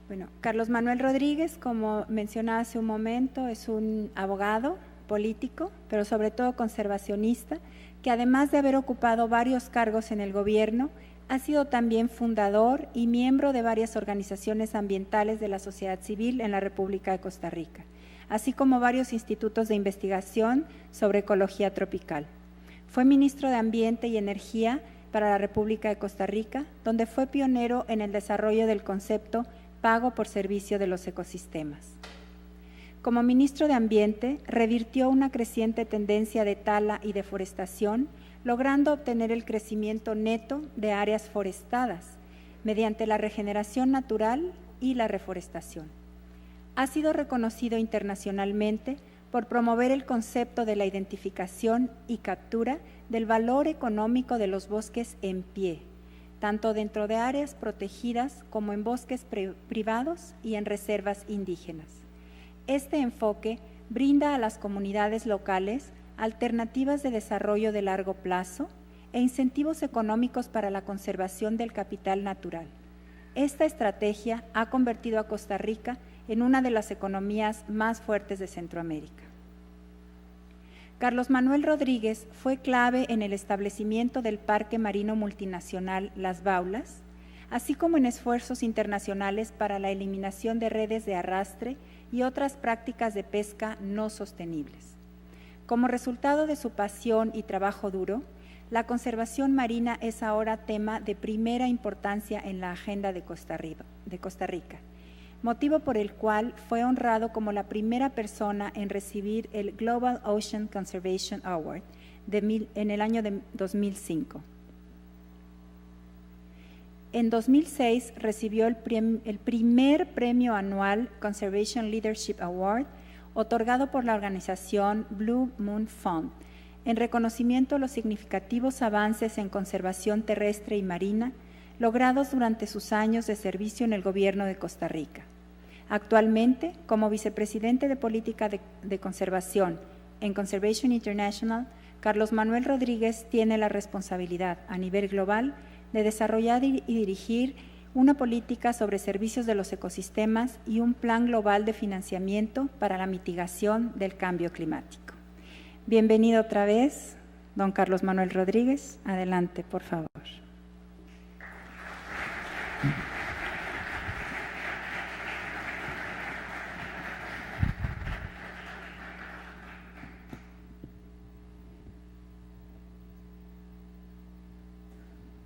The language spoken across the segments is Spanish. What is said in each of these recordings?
Bueno, Carlos Manuel Rodríguez, como mencionaba hace un momento, es un abogado político, pero sobre todo conservacionista, que además de haber ocupado varios cargos en el gobierno, ha sido también fundador y miembro de varias organizaciones ambientales de la sociedad civil en la República de Costa Rica, así como varios institutos de investigación sobre ecología tropical. Fue ministro de Ambiente y Energía para la República de Costa Rica, donde fue pionero en el desarrollo del concepto pago por servicio de los ecosistemas. Como ministro de Ambiente, revirtió una creciente tendencia de tala y deforestación, logrando obtener el crecimiento neto de áreas forestadas mediante la regeneración natural y la reforestación. Ha sido reconocido internacionalmente por promover el concepto de la identificación y captura del valor económico de los bosques en pie, tanto dentro de áreas protegidas como en bosques privados y en reservas indígenas. Este enfoque brinda a las comunidades locales alternativas de desarrollo de largo plazo e incentivos económicos para la conservación del capital natural. Esta estrategia ha convertido a Costa Rica en una de las economías más fuertes de Centroamérica. Carlos Manuel Rodríguez fue clave en el establecimiento del Parque Marino Multinacional Las Baulas, así como en esfuerzos internacionales para la eliminación de redes de arrastre y otras prácticas de pesca no sostenibles. Como resultado de su pasión y trabajo duro, la conservación marina es ahora tema de primera importancia en la agenda de Costa Rica, motivo por el cual fue honrado como la primera persona en recibir el Global Ocean Conservation Award en el año de 2005. En 2006 recibió el primer premio anual Conservation Leadership Award, otorgado por la organización Blue Moon Fund, en reconocimiento a los significativos avances en conservación terrestre y marina logrados durante sus años de servicio en el gobierno de Costa Rica. Actualmente, como vicepresidente de Política de Conservación en Conservation International, Carlos Manuel Rodríguez tiene la responsabilidad a nivel global de desarrollar y dirigir una política sobre servicios de los ecosistemas y un plan global de financiamiento para la mitigación del cambio climático. Bienvenido otra vez, don Carlos Manuel Rodríguez. Adelante, por favor.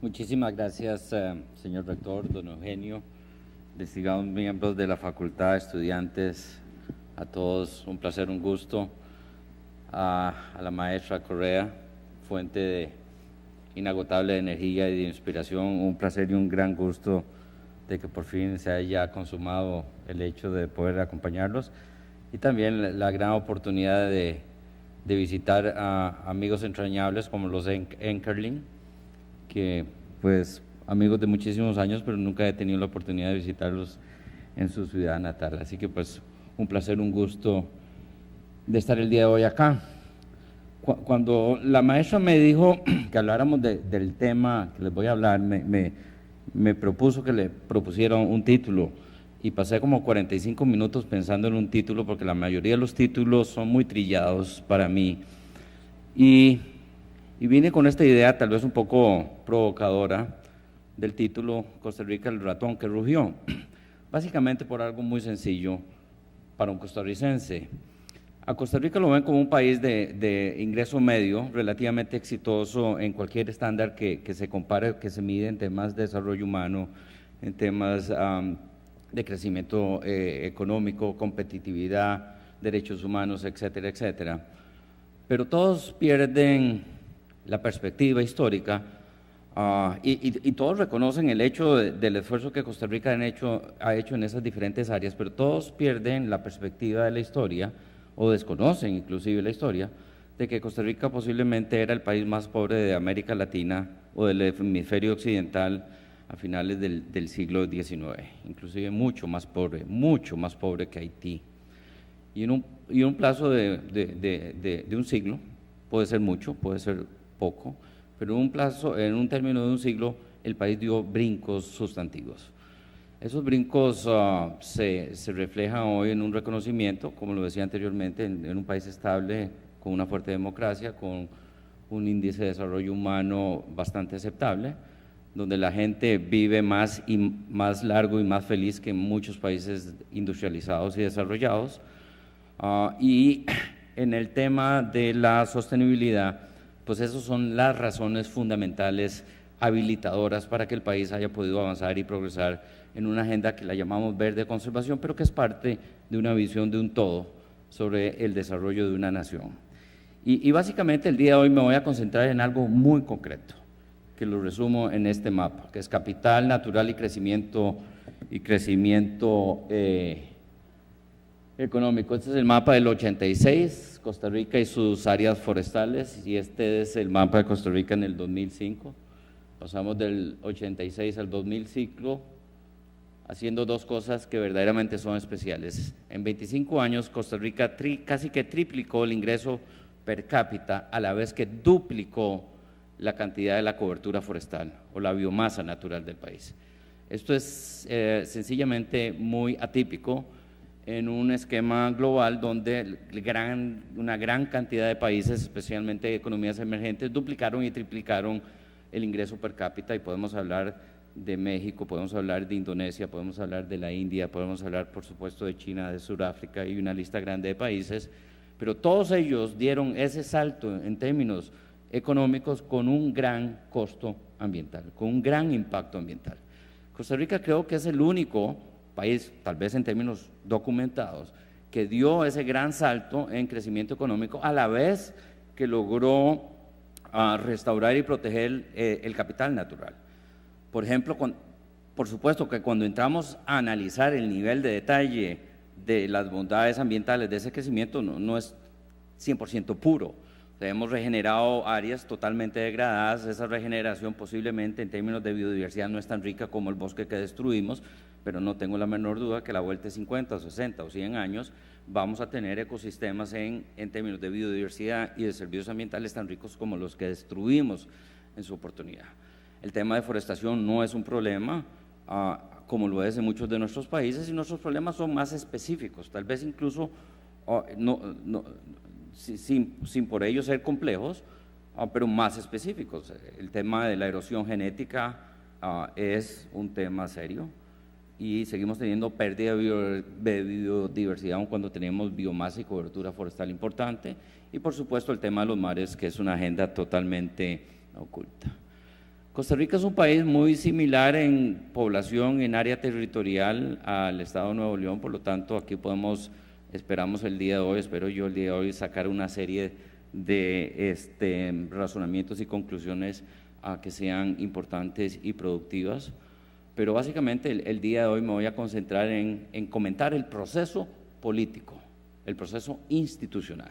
Muchísimas gracias, señor rector, don Eugenio, distinguidos miembros de la facultad, estudiantes, a todos, un placer, un gusto, a la maestra Correa, fuente inagotable de energía y de inspiración, un placer y un gran gusto de que por fin se haya consumado el hecho de poder acompañarlos, y también la gran oportunidad de visitar a amigos entrañables como los Enkerling, que pues amigos de muchísimos años, pero nunca he tenido la oportunidad de visitarlos en su ciudad natal. Así que pues un placer, un gusto de estar el día de hoy acá. Cuando la maestra me dijo que habláramos del tema que les voy a hablar, me propuso que le propusieran un título, y pasé como 45 minutos pensando en un título, porque la mayoría de los títulos son muy trillados para mí. Y vine con esta idea, tal vez un poco provocadora, del título Costa Rica, el ratón que rugió, básicamente por algo muy sencillo para un costarricense. A Costa Rica lo ven como un país de ingreso medio, relativamente exitoso en cualquier estándar que se compare, que se mide en temas de desarrollo humano, en temas de crecimiento económico, competitividad, derechos humanos, etcétera, etcétera. Pero todos pierden la perspectiva histórica y todos reconocen el hecho del esfuerzo que Costa Rica ha hecho en esas diferentes áreas, pero todos pierden la perspectiva de la historia, o desconocen inclusive la historia, de que Costa Rica posiblemente era el país más pobre de América Latina o del hemisferio occidental a finales del siglo XIX, inclusive mucho más pobre que Haití. Y en un plazo de un siglo, puede ser mucho, puede ser poco, pero en un término de un siglo, el país dio brincos sustantivos. Esos brincos se reflejan hoy en un reconocimiento, como lo decía anteriormente, en un país estable, con una fuerte democracia, con un índice de desarrollo humano bastante aceptable, donde la gente vive más largo y más feliz que en muchos países industrializados y desarrollados. Y en el tema de la sostenibilidad, pues esas son las razones fundamentales habilitadoras para que el país haya podido avanzar y progresar en una agenda que la llamamos verde conservación, pero que es parte de una visión de un todo sobre el desarrollo de una nación. Y básicamente el día de hoy me voy a concentrar en algo muy concreto, que lo resumo en este mapa, que es capital natural y crecimiento económico. Este es el mapa del 86, Costa Rica y sus áreas forestales, y este es el mapa de Costa Rica en el 2005. Pasamos del 86 al 2005, haciendo dos cosas que verdaderamente son especiales. En 25 años, Costa Rica casi que triplicó el ingreso per cápita, a la vez que duplicó la cantidad de la cobertura forestal o la biomasa natural del país. Esto es sencillamente muy atípico en un esquema global donde una gran cantidad de países, especialmente economías emergentes, duplicaron y triplicaron el ingreso per cápita, y podemos hablar de México, podemos hablar de Indonesia, podemos hablar de la India, podemos hablar por supuesto de China, de Sudáfrica y una lista grande de países, pero todos ellos dieron ese salto en términos económicos con un gran costo ambiental, con un gran impacto ambiental. Costa Rica creo que es el único país, tal vez en términos documentados, que dio ese gran salto en crecimiento económico a la vez que logró restaurar y proteger el capital natural. Por ejemplo, por supuesto que cuando entramos a analizar el nivel de detalle de las bondades ambientales de ese crecimiento, no es 100% puro. O sea, hemos regenerado áreas totalmente degradadas. Esa regeneración posiblemente en términos de biodiversidad no es tan rica como el bosque que destruimos, pero no tengo la menor duda que a la vuelta de 50, 60 o 100 años vamos a tener ecosistemas en términos de biodiversidad y de servicios ambientales tan ricos como los que destruimos en su oportunidad. El tema de deforestación no es un problema, como lo es en muchos de nuestros países, y nuestros problemas son más específicos, tal vez incluso sin por ello ser complejos, pero más específicos. El tema de la erosión genética es un tema serio, y seguimos teniendo pérdida de biodiversidad aun cuando tenemos biomasa y cobertura forestal importante, y por supuesto el tema de los mares, que es una agenda totalmente oculta. Costa Rica es un país muy similar en población, en área territorial al estado de Nuevo León, por lo tanto aquí esperamos el día de hoy, espero yo el día de hoy sacar una serie de razonamientos y conclusiones que sean importantes y productivas, pero básicamente el día de hoy me voy a concentrar en comentar el proceso político, el proceso institucional,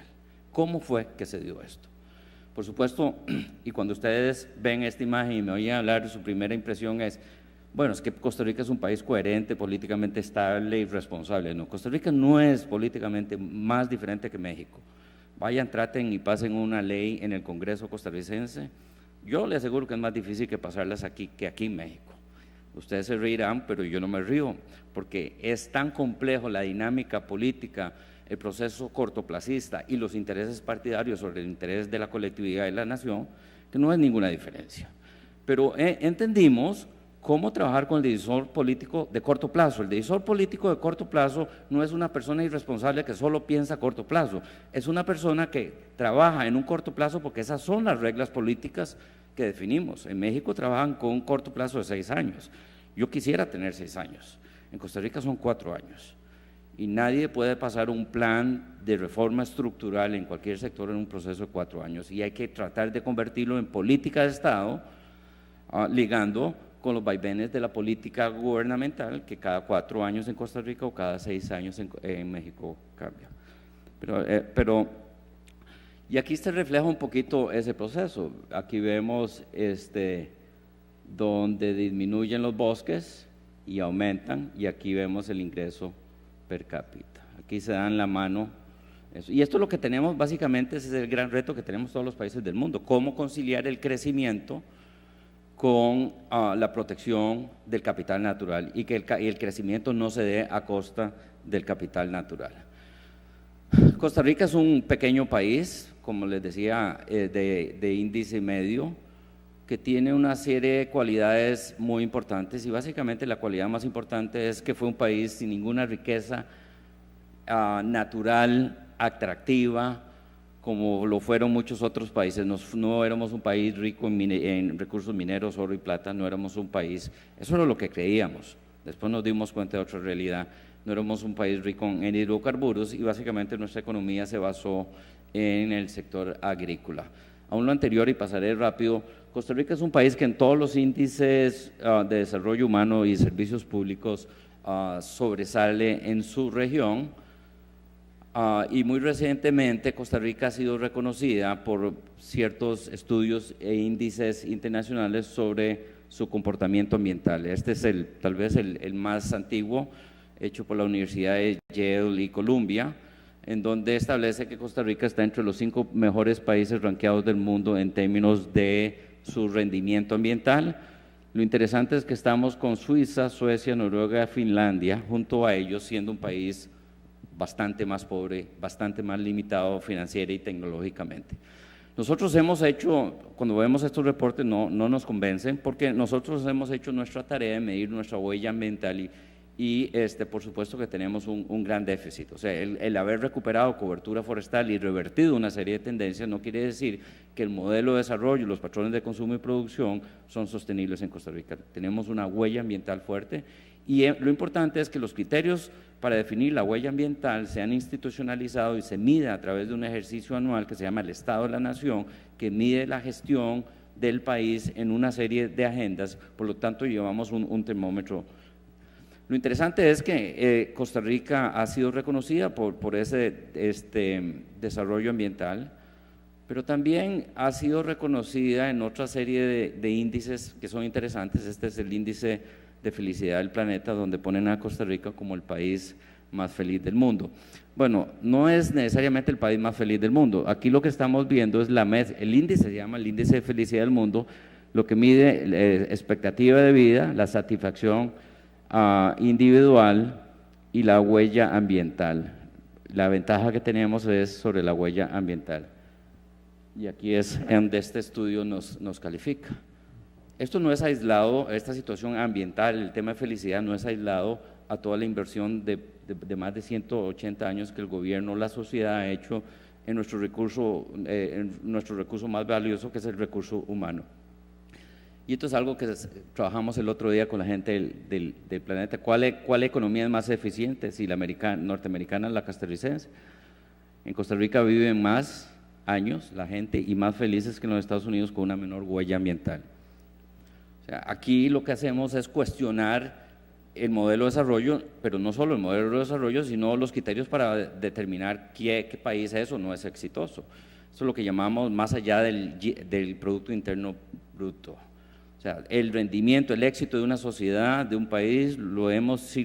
cómo fue que se dio esto. Por supuesto, y cuando ustedes ven esta imagen y me oyen hablar, su primera impresión es, bueno, es que Costa Rica es un país coherente, políticamente estable y responsable. No, Costa Rica no es políticamente más diferente que México. Vayan, traten y pasen una ley en el Congreso costarricense. Yo les aseguro que es más difícil que pasarlas aquí que aquí en México. Ustedes se reirán, pero yo no me río, porque es tan complejo la dinámica política, el proceso cortoplacista y los intereses partidarios sobre el interés de la colectividad y la nación, que no es ninguna diferencia. Pero entendimos cómo trabajar con el decisor político de corto plazo. El decisor político de corto plazo no es una persona irresponsable que solo piensa a corto plazo, es una persona que trabaja en un corto plazo porque esas son las reglas políticas que definimos. En México trabajan con un corto plazo de 6 años. Yo quisiera tener 6 años. En Costa Rica son 4 años. Y nadie puede pasar un plan de reforma estructural en cualquier sector en un proceso de 4 años, y hay que tratar de convertirlo en política de Estado, ligando con los vaivenes de la política gubernamental, que cada 4 años en Costa Rica o cada 6 años en México cambia. Y aquí se refleja un poquito ese proceso. Aquí vemos donde disminuyen los bosques y aumentan, y aquí vemos el ingreso per cápita. Aquí se dan la mano. Y esto es lo que tenemos básicamente, ese es el gran reto que tenemos todos los países del mundo, cómo conciliar el crecimiento con la protección del capital natural y que el crecimiento no se dé a costa del capital natural. Costa Rica es un pequeño país, como les decía, de índice medio, que tiene una serie de cualidades muy importantes y básicamente la cualidad más importante es que fue un país sin ninguna riqueza natural, atractiva, como lo fueron muchos otros países. No éramos un país rico en recursos mineros, oro y plata, no éramos un país, eso era lo que creíamos, después nos dimos cuenta de otra realidad, no éramos un país rico en hidrocarburos y básicamente nuestra economía se basó en el sector agrícola. Aún lo anterior, y pasaré rápido, Costa Rica es un país que en todos los índices de desarrollo humano y servicios públicos sobresale en su región. Y muy recientemente Costa Rica ha sido reconocida por ciertos estudios e índices internacionales sobre su comportamiento ambiental. Este es tal vez el más antiguo, hecho por la Universidad de Yale y Columbia, en donde establece que Costa Rica está entre los 5 mejores países rankeados del mundo en términos de su rendimiento ambiental. Lo interesante es que estamos con Suiza, Suecia, Noruega, Finlandia, junto a ellos, siendo un país bastante más pobre, bastante más limitado financiera y tecnológicamente. Nosotros hemos hecho, cuando vemos estos reportes no nos convencen, porque nosotros hemos hecho nuestra tarea de medir nuestra huella ambiental y por supuesto que tenemos un gran déficit. O sea, el haber recuperado cobertura forestal y revertido una serie de tendencias no quiere decir que el modelo de desarrollo, los patrones de consumo y producción son sostenibles en Costa Rica. Tenemos una huella ambiental fuerte y lo importante es que los criterios para definir la huella ambiental se han institucionalizado y se mide a través de un ejercicio anual que se llama el Estado de la Nación, que mide la gestión del país en una serie de agendas, por lo tanto llevamos un termómetro. Lo interesante es que Costa Rica ha sido reconocida por ese desarrollo ambiental, pero también ha sido reconocida en otra serie de índices que son interesantes. Este es el índice de felicidad del planeta, donde ponen a Costa Rica como el país más feliz del mundo. Bueno, no es necesariamente el país más feliz del mundo. Aquí lo que estamos viendo es el índice, se llama el índice de felicidad del mundo, lo que mide la expectativa de vida, la satisfacción individual y la huella ambiental. La ventaja que tenemos es sobre la huella ambiental. Y aquí es donde este estudio nos califica. Esto no es aislado, esta situación ambiental, el tema de felicidad no es aislado a toda la inversión de más de 180 años que el gobierno, la sociedad ha hecho en nuestro recurso más valioso, que es el recurso humano. Y esto es algo que trabajamos el otro día con la gente del planeta. ¿Cuál economía es más eficiente? Si la norteamericana o la costarricense. En Costa Rica viven más años la gente y más felices que en los Estados Unidos con una menor huella ambiental. Aquí lo que hacemos es cuestionar el modelo de desarrollo, pero no solo el modelo de desarrollo, sino los criterios para determinar qué país es o no es exitoso. Eso es lo que llamamos más allá del Producto Interno Bruto. O sea, el rendimiento, el éxito de una sociedad, de un país, lo hemos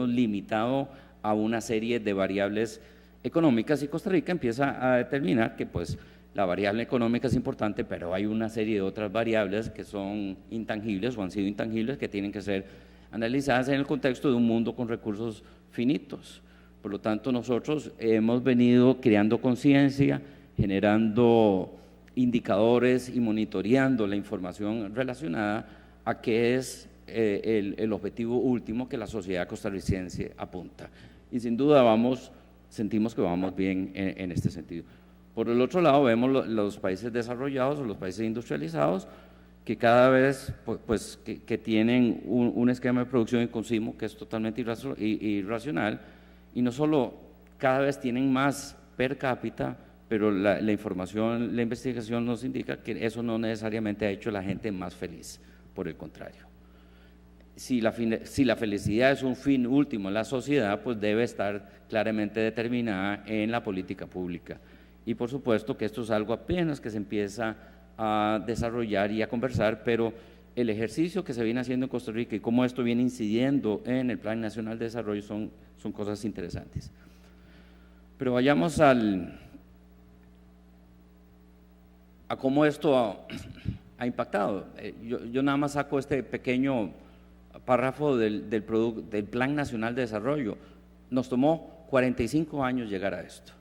limitado a una serie de variables económicas y Costa Rica empieza a determinar que pues la variable económica es importante, pero hay una serie de otras variables que son intangibles o han sido intangibles que tienen que ser analizadas en el contexto de un mundo con recursos finitos. Por lo tanto, nosotros hemos venido creando conciencia, generando indicadores y monitoreando la información relacionada a qué es el objetivo último que la sociedad costarricense apunta. Y sin duda sentimos que vamos bien en este sentido. Por el otro lado, vemos los países desarrollados o los países industrializados que cada vez que tienen un esquema de producción y consumo que es totalmente irracional y no solo cada vez tienen más per cápita, pero la información, la investigación nos indica que eso no necesariamente ha hecho a la gente más feliz, por el contrario. Si la felicidad es un fin último en la sociedad, pues debe estar claramente determinada en la política pública. Y por supuesto que esto es algo apenas que se empieza a desarrollar y a conversar, pero el ejercicio que se viene haciendo en Costa Rica y cómo esto viene incidiendo en el Plan Nacional de Desarrollo son cosas interesantes. Pero vayamos a cómo esto ha impactado. Yo nada más saco este pequeño párrafo del Plan Nacional de Desarrollo. Nos tomó 45 años llegar a esto.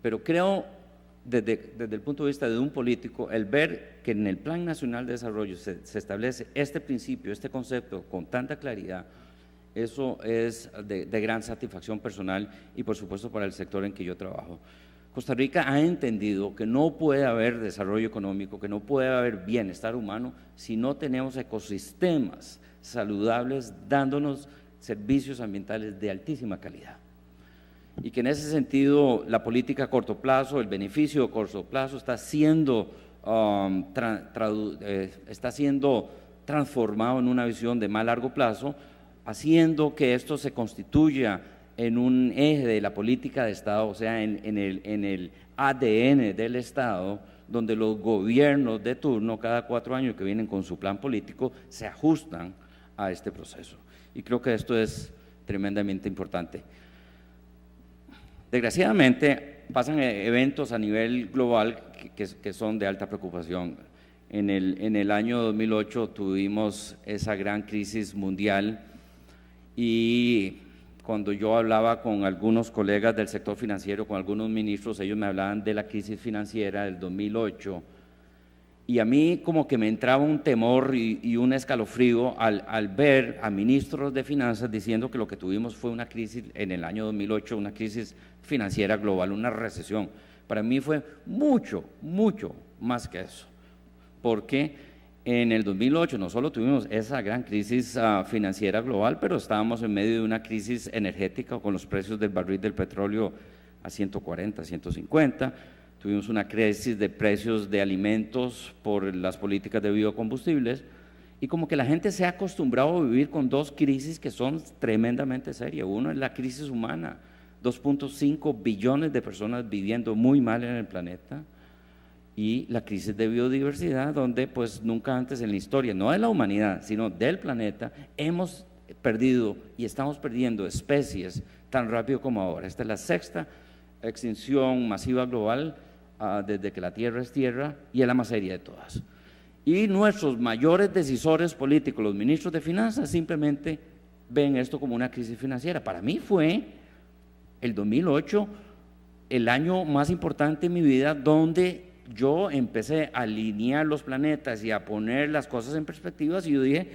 Pero creo, desde el punto de vista de un político, el ver que en el Plan Nacional de Desarrollo se establece este principio, este concepto con tanta claridad, eso es de gran satisfacción personal y por supuesto para el sector en que yo trabajo. Costa Rica ha entendido que no puede haber desarrollo económico, que no puede haber bienestar humano si no tenemos ecosistemas saludables dándonos servicios ambientales de altísima calidad. Y que en ese sentido la política a corto plazo, el beneficio a corto plazo está siendo transformado en una visión de más largo plazo, haciendo que esto se constituya en un eje de la política de Estado, o sea, en el ADN del Estado, donde los gobiernos de turno, cada 4 años que vienen con su plan político, se ajustan a este proceso. Y creo que esto es tremendamente importante. Desgraciadamente, pasan eventos a nivel global que son de alta preocupación. En el año 2008 tuvimos esa gran crisis mundial y cuando yo hablaba con algunos colegas del sector financiero, con algunos ministros, ellos me hablaban de la crisis financiera del 2008 y a mí como que me entraba un temor y un escalofrío al ver a ministros de finanzas diciendo que lo que tuvimos fue una crisis en el año 2008, una crisis financiera global, una recesión. Para mí fue mucho, mucho más que eso, porque en el 2008 no solo tuvimos esa gran crisis financiera global, pero estábamos en medio de una crisis energética con los precios del barril del petróleo a 140, 150, tuvimos una crisis de precios de alimentos por las políticas de biocombustibles y como que la gente se ha acostumbrado a vivir con dos crisis que son tremendamente serias. Uno es la crisis humana, 2.5 billones de personas viviendo muy mal en el planeta, y la crisis de biodiversidad, donde pues nunca antes en la historia, no de la humanidad, sino del planeta, hemos perdido y estamos perdiendo especies tan rápido como ahora. Esta es la 6ª extinción masiva global desde que la Tierra es Tierra y es la más seria de todas. Y nuestros mayores decisores políticos, los ministros de finanzas, simplemente ven esto como una crisis financiera. Para mí fue el 2008 el año más importante en mi vida, donde yo empecé a alinear los planetas y a poner las cosas en perspectiva y yo dije,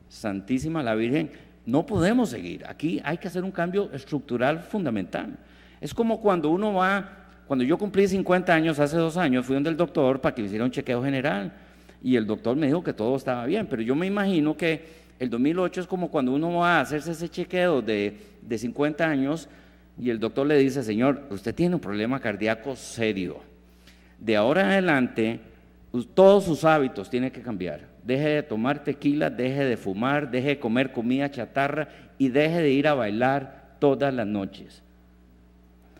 Santísima la Virgen, no podemos seguir, aquí hay que hacer un cambio estructural fundamental. Es como cuando uno cuando yo cumplí 50 años, hace 2 años, fui donde el doctor para que me hiciera un chequeo general y el doctor me dijo que todo estaba bien, pero yo me imagino que el 2008 es como cuando uno va a hacerse ese chequeo de 50 años y el doctor le dice, señor, usted tiene un problema cardíaco serio. De ahora en adelante, todos sus hábitos tienen que cambiar. Deje de tomar tequila, deje de fumar, deje de comer comida chatarra y deje de ir a bailar todas las noches.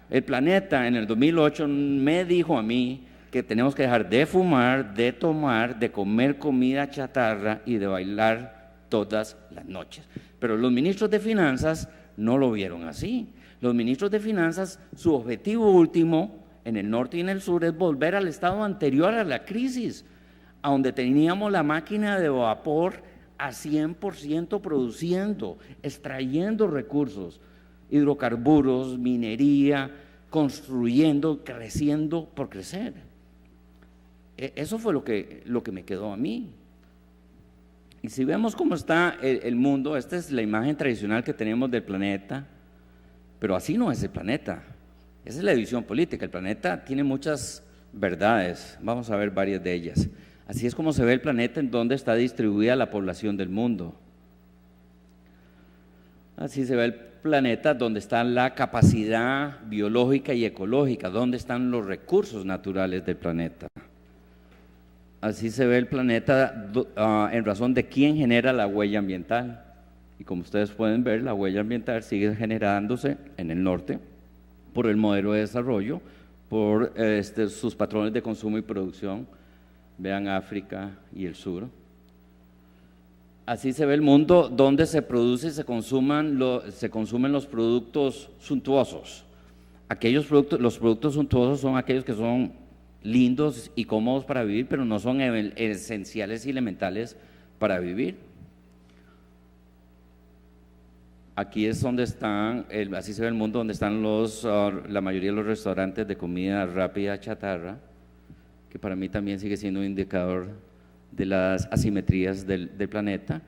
El planeta en el 2008 me dijo a mí que tenemos que dejar de fumar, de tomar, de comer comida chatarra y de bailar todas las noches. Pero los ministros de finanzas no lo vieron así. Los ministros de finanzas, su objetivo último en el norte y en el sur es volver al estado anterior a la crisis, a donde teníamos la máquina de vapor a 100% produciendo, extrayendo recursos, hidrocarburos, minería, construyendo, creciendo por crecer. Eso fue lo que me quedó a mí. Y si vemos cómo está el mundo, esta es la imagen tradicional que tenemos del planeta, pero así no es el planeta. Esa es la división política. El planeta tiene muchas verdades, vamos a ver varias de ellas. Así es como se ve el planeta en donde está distribuida la población del mundo. Así se ve el planeta donde está la capacidad biológica y ecológica, donde están los recursos naturales del planeta. Así se ve el planeta en razón de quién genera la huella ambiental. Y como ustedes pueden ver, la huella ambiental sigue generándose en el norte por el modelo de desarrollo, por sus patrones de consumo y producción. Vean África y el sur. Así se ve el mundo donde se produce y se consumen los productos suntuosos. Los productos suntuosos son aquellos que son lindos y cómodos para vivir, pero no son esenciales y elementales para vivir. Aquí es donde están, así se ve el mundo, donde están la mayoría de los restaurantes de comida rápida chatarra, que para mí también sigue siendo un indicador de las asimetrías del planeta.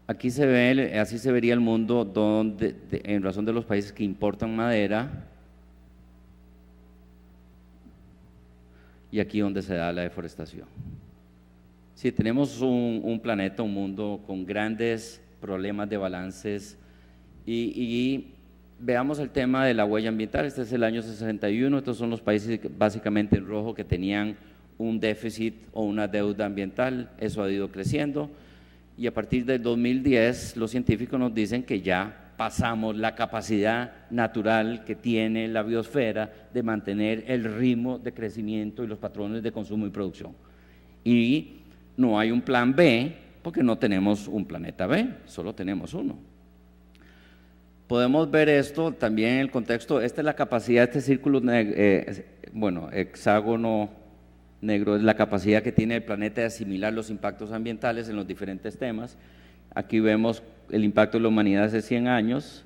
Aquí se ve, así se vería el mundo donde, en razón de los países que importan madera, y aquí donde se da la deforestación. Si tenemos un planeta, un mundo con grandes problemas de balances, y veamos el tema de la huella ambiental. Este es el año 61, estos son los países básicamente en rojo que tenían un déficit o una deuda ambiental, eso ha ido creciendo, y a partir del 2010 los científicos nos dicen que ya pasamos la capacidad natural que tiene la biosfera de mantener el ritmo de crecimiento y los patrones de consumo y producción. Y no hay un plan B porque no tenemos un planeta B, solo tenemos uno. Podemos ver esto también en el contexto, esta es la capacidad, este círculo, hexágono negro es la capacidad que tiene el planeta de asimilar los impactos ambientales en los diferentes temas. Aquí vemos el impacto de la humanidad hace 100 años,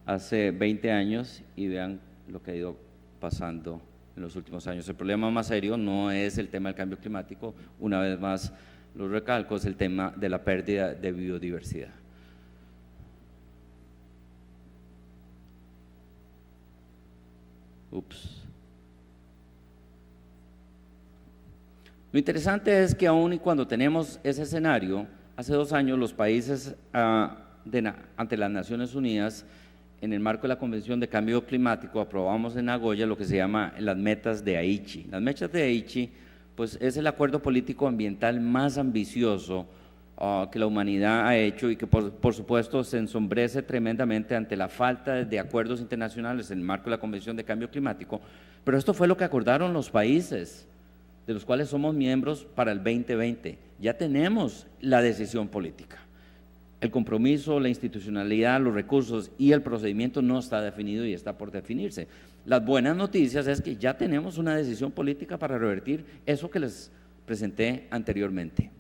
hace 20 años, y vean lo que ha ido pasando en los últimos años. El problema más serio no es el tema del cambio climático, una vez más lo recalco, es el tema de la pérdida de biodiversidad. Lo interesante es que aún y cuando tenemos ese escenario, hace 2 años los países ante las Naciones Unidas, en el marco de la Convención de Cambio Climático, aprobamos en Nagoya lo que se llama las metas de Aichi. Las metas de Aichi, pues es el acuerdo político ambiental más ambicioso que la humanidad ha hecho, y que por supuesto se ensombrece tremendamente ante la falta de acuerdos internacionales en el marco de la Convención de Cambio Climático, pero esto fue lo que acordaron los países de los cuales somos miembros para el 2020. Ya tenemos la decisión política. El compromiso, la institucionalidad, los recursos y el procedimiento no está definido y está por definirse. Las buenas noticias es que ya tenemos una decisión política para revertir eso que les presenté anteriormente.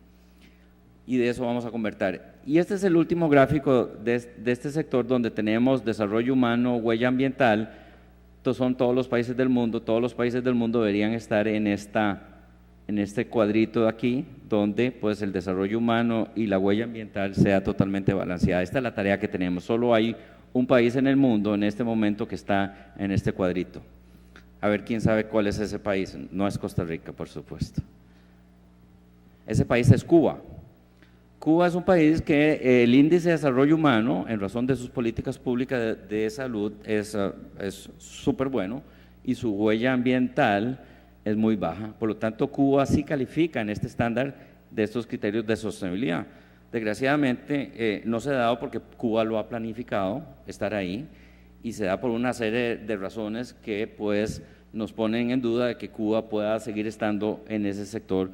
Y de eso vamos a conversar. Y este es el último gráfico de este sector, donde tenemos desarrollo humano, huella ambiental. Estos son todos los países del mundo. Todos los países del mundo deberían estar en este cuadrito de aquí, donde pues el desarrollo humano y la huella ambiental sea totalmente balanceada. Esta es la tarea que tenemos. Solo hay un país en el mundo en este momento que está en este cuadrito. A ver quién sabe cuál es ese país. No es Costa Rica, por supuesto. Ese país es Cuba. Cuba es un país que el índice de desarrollo humano, en razón de sus políticas públicas de salud, es súper bueno, y su huella ambiental es muy baja. Por lo tanto, Cuba sí califica en este estándar de estos criterios de sostenibilidad. Desgraciadamente no se ha dado porque Cuba lo ha planificado estar ahí, y se da por una serie de razones que pues nos ponen en duda de que Cuba pueda seguir estando en ese sector.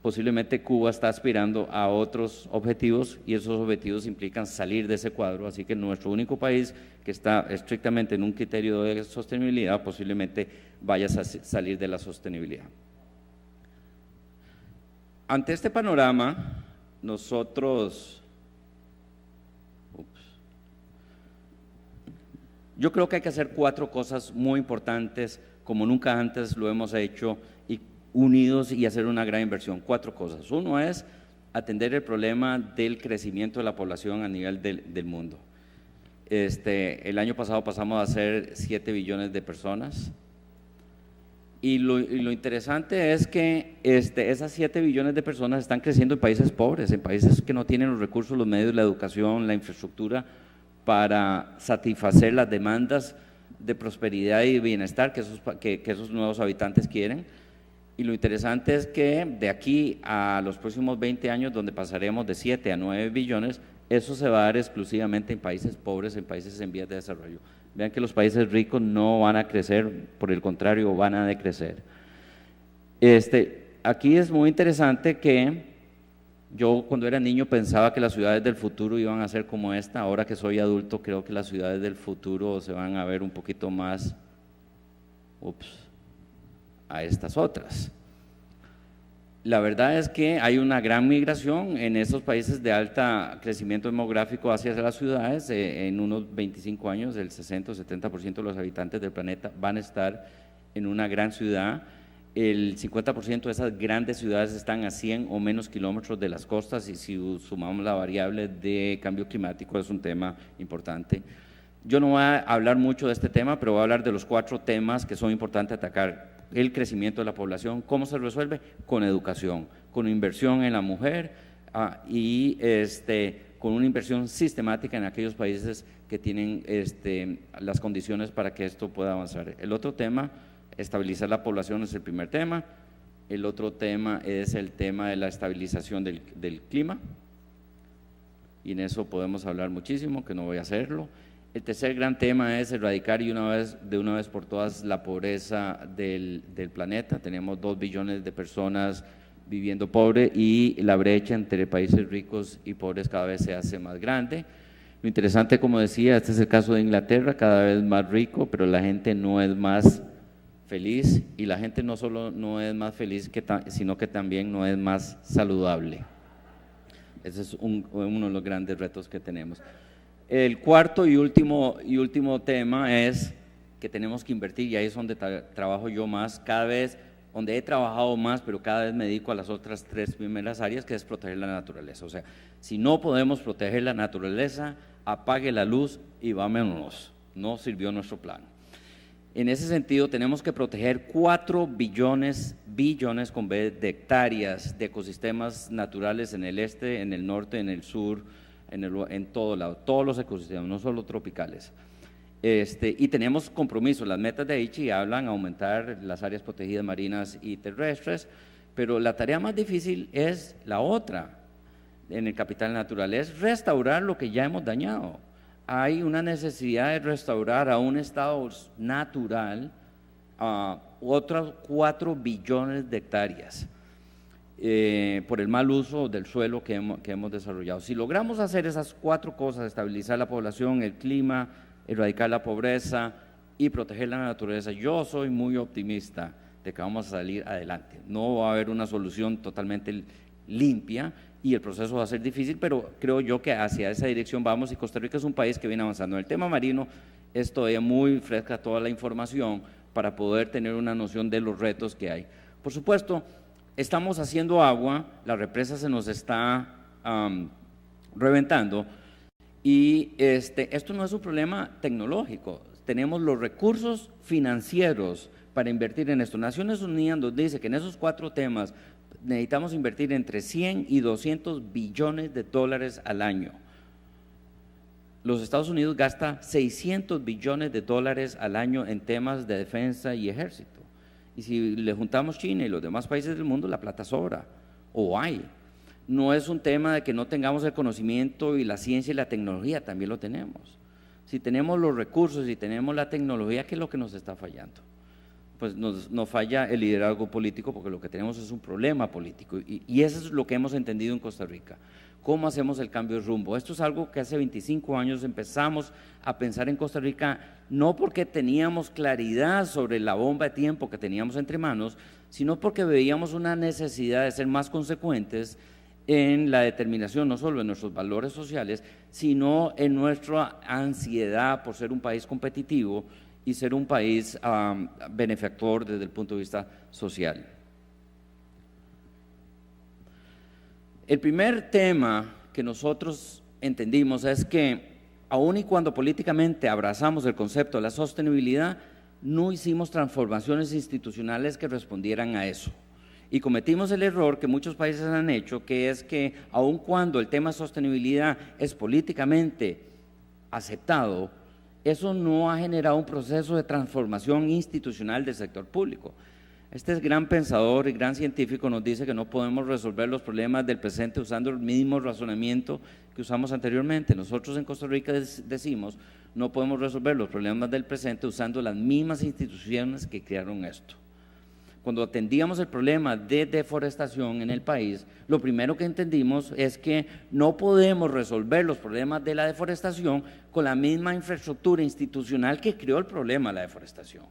Posiblemente Cuba está aspirando a otros objetivos, y esos objetivos implican salir de ese cuadro, así que nuestro único país que está estrictamente en un criterio de sostenibilidad posiblemente vaya a salir de la sostenibilidad. Ante este panorama, nosotros, yo creo que hay que hacer 4 cosas muy importantes, como nunca antes lo hemos hecho, y unidos, y hacer una gran inversión. 4 cosas. Uno es atender el problema del crecimiento de la población a nivel del mundo. El año pasado pasamos a ser 7 billones de personas, y lo interesante es que esas 7 billones de personas están creciendo en países pobres, en países que no tienen los recursos, los medios, la educación, la infraestructura para satisfacer las demandas de prosperidad y bienestar que esos nuevos habitantes quieren. Y lo interesante es que de aquí a los próximos 20 años, donde pasaremos de 7 a 9 billones, eso se va a dar exclusivamente en países pobres, en países en vías de desarrollo. Vean que los países ricos no van a crecer, por el contrario, van a decrecer. Aquí es muy interesante que yo cuando era niño pensaba que las ciudades del futuro iban a ser como esta. Ahora que soy adulto, creo que las ciudades del futuro se van a ver un poquito más… a estas otras. La verdad es que hay una gran migración en estos países de alto crecimiento demográfico hacia las ciudades. En unos 25 años, el 60 o 70% de los habitantes del planeta van a estar en una gran ciudad. El 50% de esas grandes ciudades están a 100 o menos kilómetros de las costas, y si sumamos la variable de cambio climático es un tema importante. Yo no voy a hablar mucho de este tema, pero voy a hablar de los 4 temas que son importantes atacar. El crecimiento de la población, ¿cómo se resuelve? Con educación, con inversión en la mujer y con una inversión sistemática en aquellos países que tienen las condiciones para que esto pueda avanzar. El otro tema, estabilizar la población, es el primer tema. El otro tema es el tema de la estabilización del clima, y en eso podemos hablar muchísimo, que no voy a hacerlo. El tercer gran tema es erradicar de una vez por todas la pobreza del planeta. Tenemos 2 billones de personas viviendo pobre, y la brecha entre países ricos y pobres cada vez se hace más grande. Lo interesante, como decía, este es el caso de Inglaterra, cada vez más rico, pero la gente no es más feliz, y la gente no solo no es más feliz, sino que también no es más saludable. Ese es uno de los grandes retos que tenemos. El cuarto y último tema es que tenemos que invertir, y ahí es donde trabajo yo más, cada vez, donde he trabajado más, pero cada vez me dedico a las otras 3 primeras áreas, que es proteger la naturaleza. O sea, si no podemos proteger la naturaleza, apague la luz y vámonos, no sirvió nuestro plan. En ese sentido, tenemos que proteger 4 billones con B de hectáreas de ecosistemas naturales en el este, en el norte, en el sur, en todo lado, todos los ecosistemas, no solo tropicales. Y tenemos compromisos. Las metas de Aichi hablan aumentar las áreas protegidas marinas y terrestres, pero la tarea más difícil es la otra en el capital natural, es restaurar lo que ya hemos dañado. Hay una necesidad de restaurar a un estado natural otros 4 billones de hectáreas por el mal uso del suelo que hemos desarrollado. Si logramos hacer esas 4 cosas, estabilizar la población, el clima, erradicar la pobreza y proteger la naturaleza, yo soy muy optimista de que vamos a salir adelante. No va a haber una solución totalmente limpia, y el proceso va a ser difícil, pero creo yo que hacia esa dirección vamos, y Costa Rica es un país que viene avanzando. En el tema marino es todavía muy fresca toda la información para poder tener una noción de los retos que hay. Por supuesto, estamos haciendo agua, la represa se nos está reventando, y esto no es un problema tecnológico, tenemos los recursos financieros para invertir en esto. Naciones Unidas nos dice que en esos 4 temas necesitamos invertir entre 100 y 200 billones de dólares al año. Los Estados Unidos gasta 600 billones de dólares al año en temas de defensa y ejército. Y si le juntamos China y los demás países del mundo, la plata sobra, o hay. No es un tema de que no tengamos el conocimiento, y la ciencia y la tecnología también lo tenemos. Si tenemos los recursos y tenemos la tecnología, ¿qué es lo que nos está fallando? Pues nos falla el liderazgo político, porque lo que tenemos es un problema político, y eso es lo que hemos entendido en Costa Rica. ¿Cómo hacemos el cambio de rumbo? Esto es algo que hace 25 años empezamos a pensar en Costa Rica, no porque teníamos claridad sobre la bomba de tiempo que teníamos entre manos, sino porque veíamos una necesidad de ser más consecuentes en la determinación no solo de nuestros valores sociales, sino en nuestra ansiedad por ser un país competitivo y ser un país benefactor desde el punto de vista social. El primer tema que nosotros entendimos es que, aun y cuando políticamente abrazamos el concepto de la sostenibilidad, no hicimos transformaciones institucionales que respondieran a eso. Y cometimos el error que muchos países han hecho, que es que aun cuando el tema de sostenibilidad es políticamente aceptado, eso no ha generado un proceso de transformación institucional del sector público. Este gran pensador y gran científico nos dice que no podemos resolver los problemas del presente usando el mismo razonamiento que usamos anteriormente. Nosotros en Costa Rica decimos, no podemos resolver los problemas del presente usando las mismas instituciones que crearon esto. Cuando atendíamos el problema de deforestación en el país, lo primero que entendimos es que no podemos resolver los problemas de la deforestación con la misma infraestructura institucional que creó el problema de la deforestación.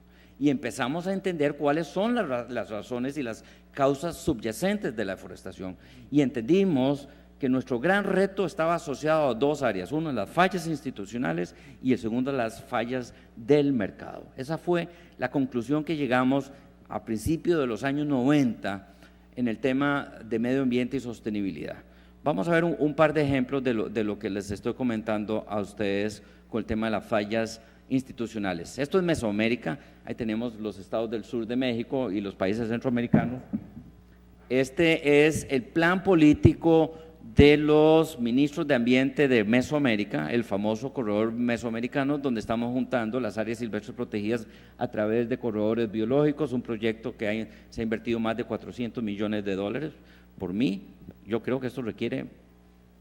y empezamos a entender cuáles son las razones y las causas subyacentes de la deforestación. Y entendimos que nuestro gran reto estaba asociado a dos áreas, uno las fallas institucionales y el segundo las fallas del mercado. Esa fue la conclusión que llegamos a principios de los años 90 en el tema de medio ambiente y sostenibilidad. Vamos a ver un par de ejemplos de lo que les estoy comentando a ustedes con el tema de las fallas institucionales. Esto es Mesoamérica, ahí tenemos los estados del sur de México y los países centroamericanos. Este es el plan político de los ministros de ambiente de Mesoamérica, el famoso corredor mesoamericano, donde estamos juntando las áreas silvestres protegidas a través de corredores biológicos, un proyecto que se ha invertido más de $400 millones por mí. Yo creo que esto requiere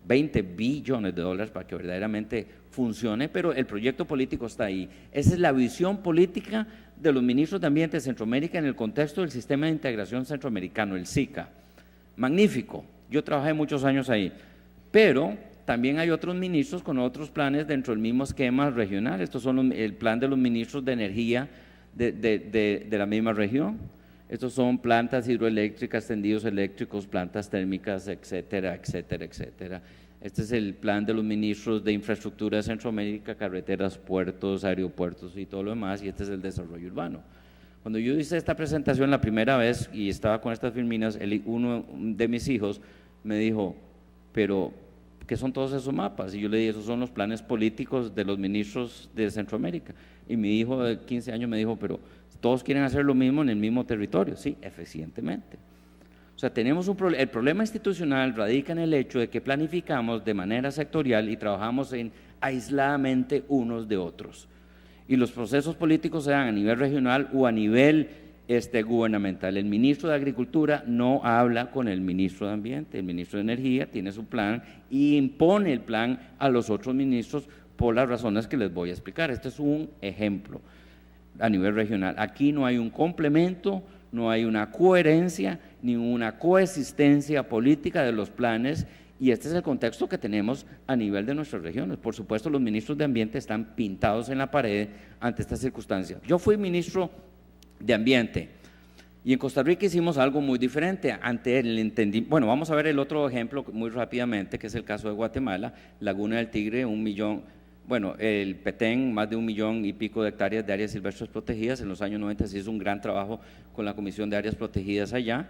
$20 billones para que verdaderamente funcione, pero el proyecto político está ahí. Esa es la visión política de los ministros de ambiente de Centroamérica en el contexto del Sistema de Integración Centroamericano, el SICA. Magnífico. Yo trabajé muchos años ahí, pero también hay otros ministros con otros planes dentro del mismo esquema regional. Estos son el plan de los ministros de energía de la misma región. Estos son plantas hidroeléctricas, tendidos eléctricos, plantas térmicas, etcétera, etcétera, etcétera. Este es el plan de los ministros de infraestructura de Centroamérica, carreteras, puertos, aeropuertos y todo lo demás, y este es el desarrollo urbano. Cuando yo hice esta presentación la primera vez y estaba con estas filminas, uno de mis hijos me dijo, pero ¿qué son todos esos mapas? Y yo le dije, esos son los planes políticos de los ministros de Centroamérica. Y mi hijo de 15 años me dijo, pero todos quieren hacer lo mismo en el mismo territorio. Sí, eficientemente. O sea, tenemos el problema institucional radica en el hecho de que planificamos de manera sectorial y trabajamos aisladamente unos de otros. Y los procesos políticos se dan a nivel regional o a nivel gubernamental. El ministro de Agricultura no habla con el ministro de Ambiente, el ministro de Energía tiene su plan y impone el plan a los otros ministros por las razones que les voy a explicar. Este es un ejemplo a nivel regional. Aquí no hay un complemento, no hay una coherencia ni una coexistencia política de los planes, y este es el contexto que tenemos a nivel de nuestras regiones. Por supuesto, los ministros de Ambiente están pintados en la pared ante esta circunstancia. Yo fui ministro de Ambiente y en Costa Rica hicimos algo muy diferente ante el entendimiento. Bueno, vamos a ver el otro ejemplo muy rápidamente, que es el caso de Guatemala, Laguna del Tigre, 1 millón, bueno, el Petén, más de 1 millón y pico de hectáreas de áreas silvestres protegidas. En los años 90 se hizo un gran trabajo con la Comisión de Áreas Protegidas allá.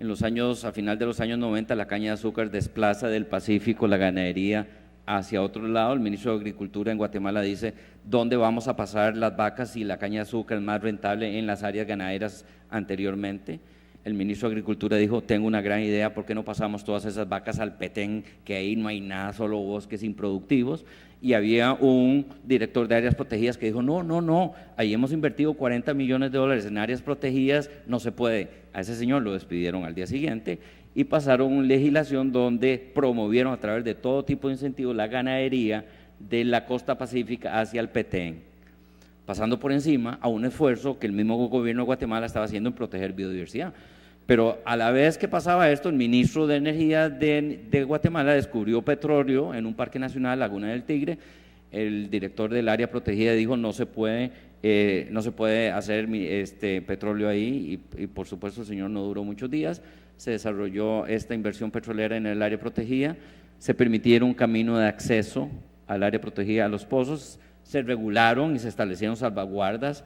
A final de los años 90, la caña de azúcar desplaza del Pacífico la ganadería hacia otro lado. El ministro de Agricultura en Guatemala dice, ¿dónde vamos a pasar las vacas si la caña de azúcar es más rentable en las áreas ganaderas anteriormente? El ministro de Agricultura dijo, tengo una gran idea, ¿por qué no pasamos todas esas vacas al Petén, que ahí no hay nada, solo bosques improductivos? Y había un director de áreas protegidas que dijo, no, ahí hemos invertido $40 millones en áreas protegidas, no se puede. A ese señor lo despidieron al día siguiente y pasaron legislación donde promovieron a través de todo tipo de incentivos la ganadería de la costa pacífica hacia el Petén, pasando por encima a un esfuerzo que el mismo gobierno de Guatemala estaba haciendo en proteger biodiversidad. Pero a la vez que pasaba esto, el ministro de Energía de Guatemala descubrió petróleo en un parque nacional, Laguna del Tigre. El director del área protegida dijo, no se puede hacer petróleo ahí, y por supuesto el señor no duró muchos días. Se desarrolló esta inversión petrolera en el área protegida, se permitieron un camino de acceso al área protegida, a los pozos, se regularon y se establecieron salvaguardas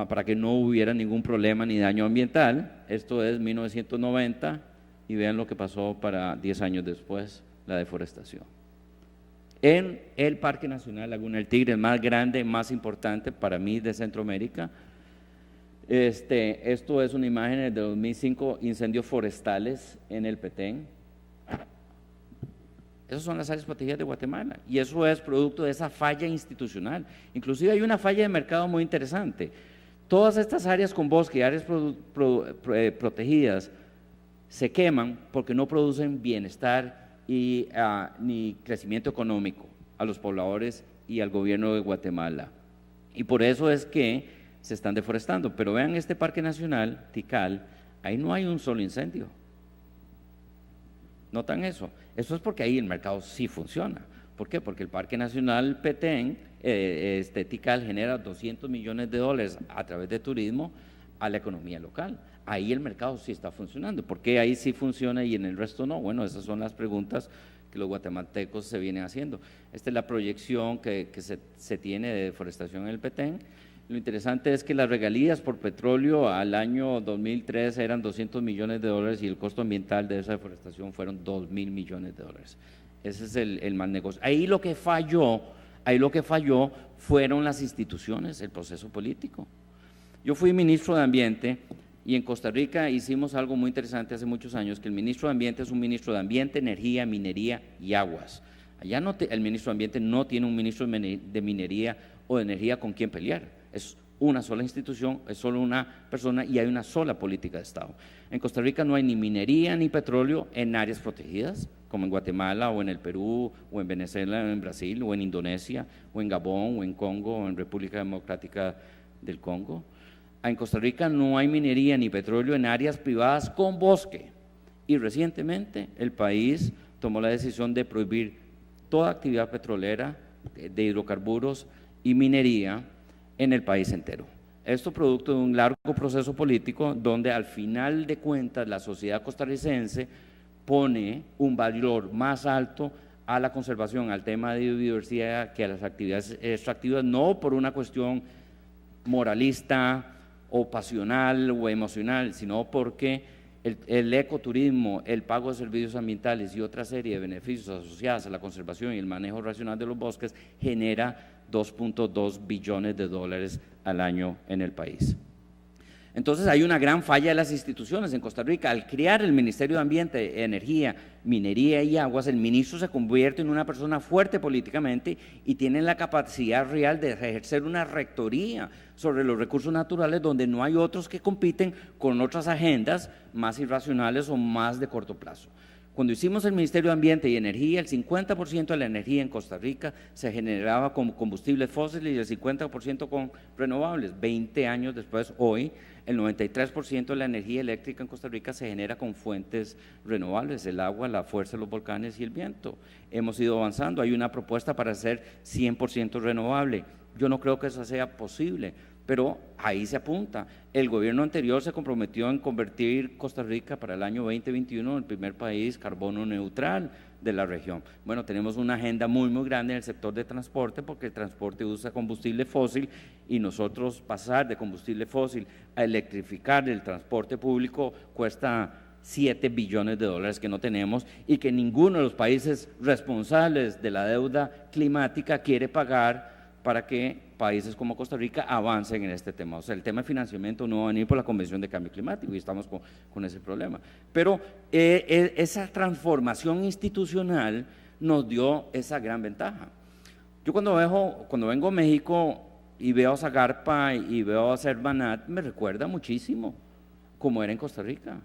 para que no hubiera ningún problema ni daño ambiental. Esto es 1990 y vean lo que pasó para 10 años después, la deforestación. En el Parque Nacional Laguna del Tigre, el más grande, más importante para mí de Centroamérica, esto es una imagen de 2005, incendios forestales en el Petén. Esas son las áreas protegidas de Guatemala y eso es producto de esa falla institucional. Inclusive hay una falla de mercado muy interesante. Todas estas áreas con bosque y áreas protegidas se queman porque no producen bienestar ni crecimiento económico a los pobladores y al gobierno de Guatemala. Y por eso es que se están deforestando. Pero vean este parque nacional, Tikal, ahí no hay un solo incendio. ¿Notan eso? Eso es porque ahí el mercado sí funciona. ¿Por qué? Porque el Parque Nacional Petén, Tikal, genera $200 millones a través de turismo a la economía local. Ahí el mercado sí está funcionando. ¿Por qué ahí sí funciona y en el resto no? Bueno, esas son las preguntas que los guatemaltecos se vienen haciendo. Esta es la proyección que se tiene de deforestación en el Petén. Lo interesante es que las regalías por petróleo al año 2003 eran $200 millones y el costo ambiental de esa deforestación fueron $2.000 millones. Ese es el mal negocio. Ahí lo que falló fueron las instituciones, el proceso político. Yo fui ministro de Ambiente y en Costa Rica hicimos algo muy interesante hace muchos años, que el ministro de Ambiente es un ministro de Ambiente, Energía, Minería y Aguas. Allá el ministro de Ambiente no tiene un ministro de Minería o de Energía con quien pelear. Es una sola institución, es solo una persona y hay una sola política de Estado. En Costa Rica no hay ni minería ni petróleo en áreas protegidas, como en Guatemala o en el Perú o en Venezuela o en Brasil o en Indonesia o en Gabón o en Congo o en República Democrática del Congo. En Costa Rica no hay minería ni petróleo en áreas privadas con bosque y recientemente el país tomó la decisión de prohibir toda actividad petrolera, de hidrocarburos y minería en el país entero. Esto producto de un largo proceso político donde al final de cuentas la sociedad costarricense pone un valor más alto a la conservación, al tema de biodiversidad que a las actividades extractivas, no por una cuestión moralista o pasional o emocional, sino porque el ecoturismo, el pago de servicios ambientales y otra serie de beneficios asociados a la conservación y el manejo racional de los bosques genera $2.2 billones al año en el país. Entonces hay una gran falla de las instituciones en Costa Rica. Al crear el Ministerio de Ambiente, Energía, Minería y Aguas, el ministro se convierte en una persona fuerte políticamente y tiene la capacidad real de ejercer una rectoría sobre los recursos naturales donde no hay otros que compiten con otras agendas más irracionales o más de corto plazo. Cuando hicimos el Ministerio de Ambiente y Energía, el 50% de la energía en Costa Rica se generaba con combustibles fósiles y el 50% con renovables. 20 años después, hoy, el 93% de la energía eléctrica en Costa Rica se genera con fuentes renovables, el agua, la fuerza de los volcanes y el viento. Hemos ido avanzando, hay una propuesta para hacer 100% renovable. Yo no creo que eso sea posible, pero ahí se apunta. El gobierno anterior se comprometió en convertir Costa Rica para el año 2021 en el primer país carbono neutral de la región. Bueno, tenemos una agenda muy grande en el sector de transporte porque el transporte usa combustible fósil y nosotros pasar de combustible fósil a electrificar el transporte público cuesta $7 billones que no tenemos y que ninguno de los países responsables de la deuda climática quiere pagar para que países como Costa Rica avancen en este tema. O sea, el tema de financiamiento no va a venir por la Convención de Cambio Climático y estamos con ese problema. Pero esa transformación institucional nos dio esa gran ventaja. Yo cuando vengo a México y veo a Zagarpa y veo a Servanat, me recuerda muchísimo cómo era en Costa Rica.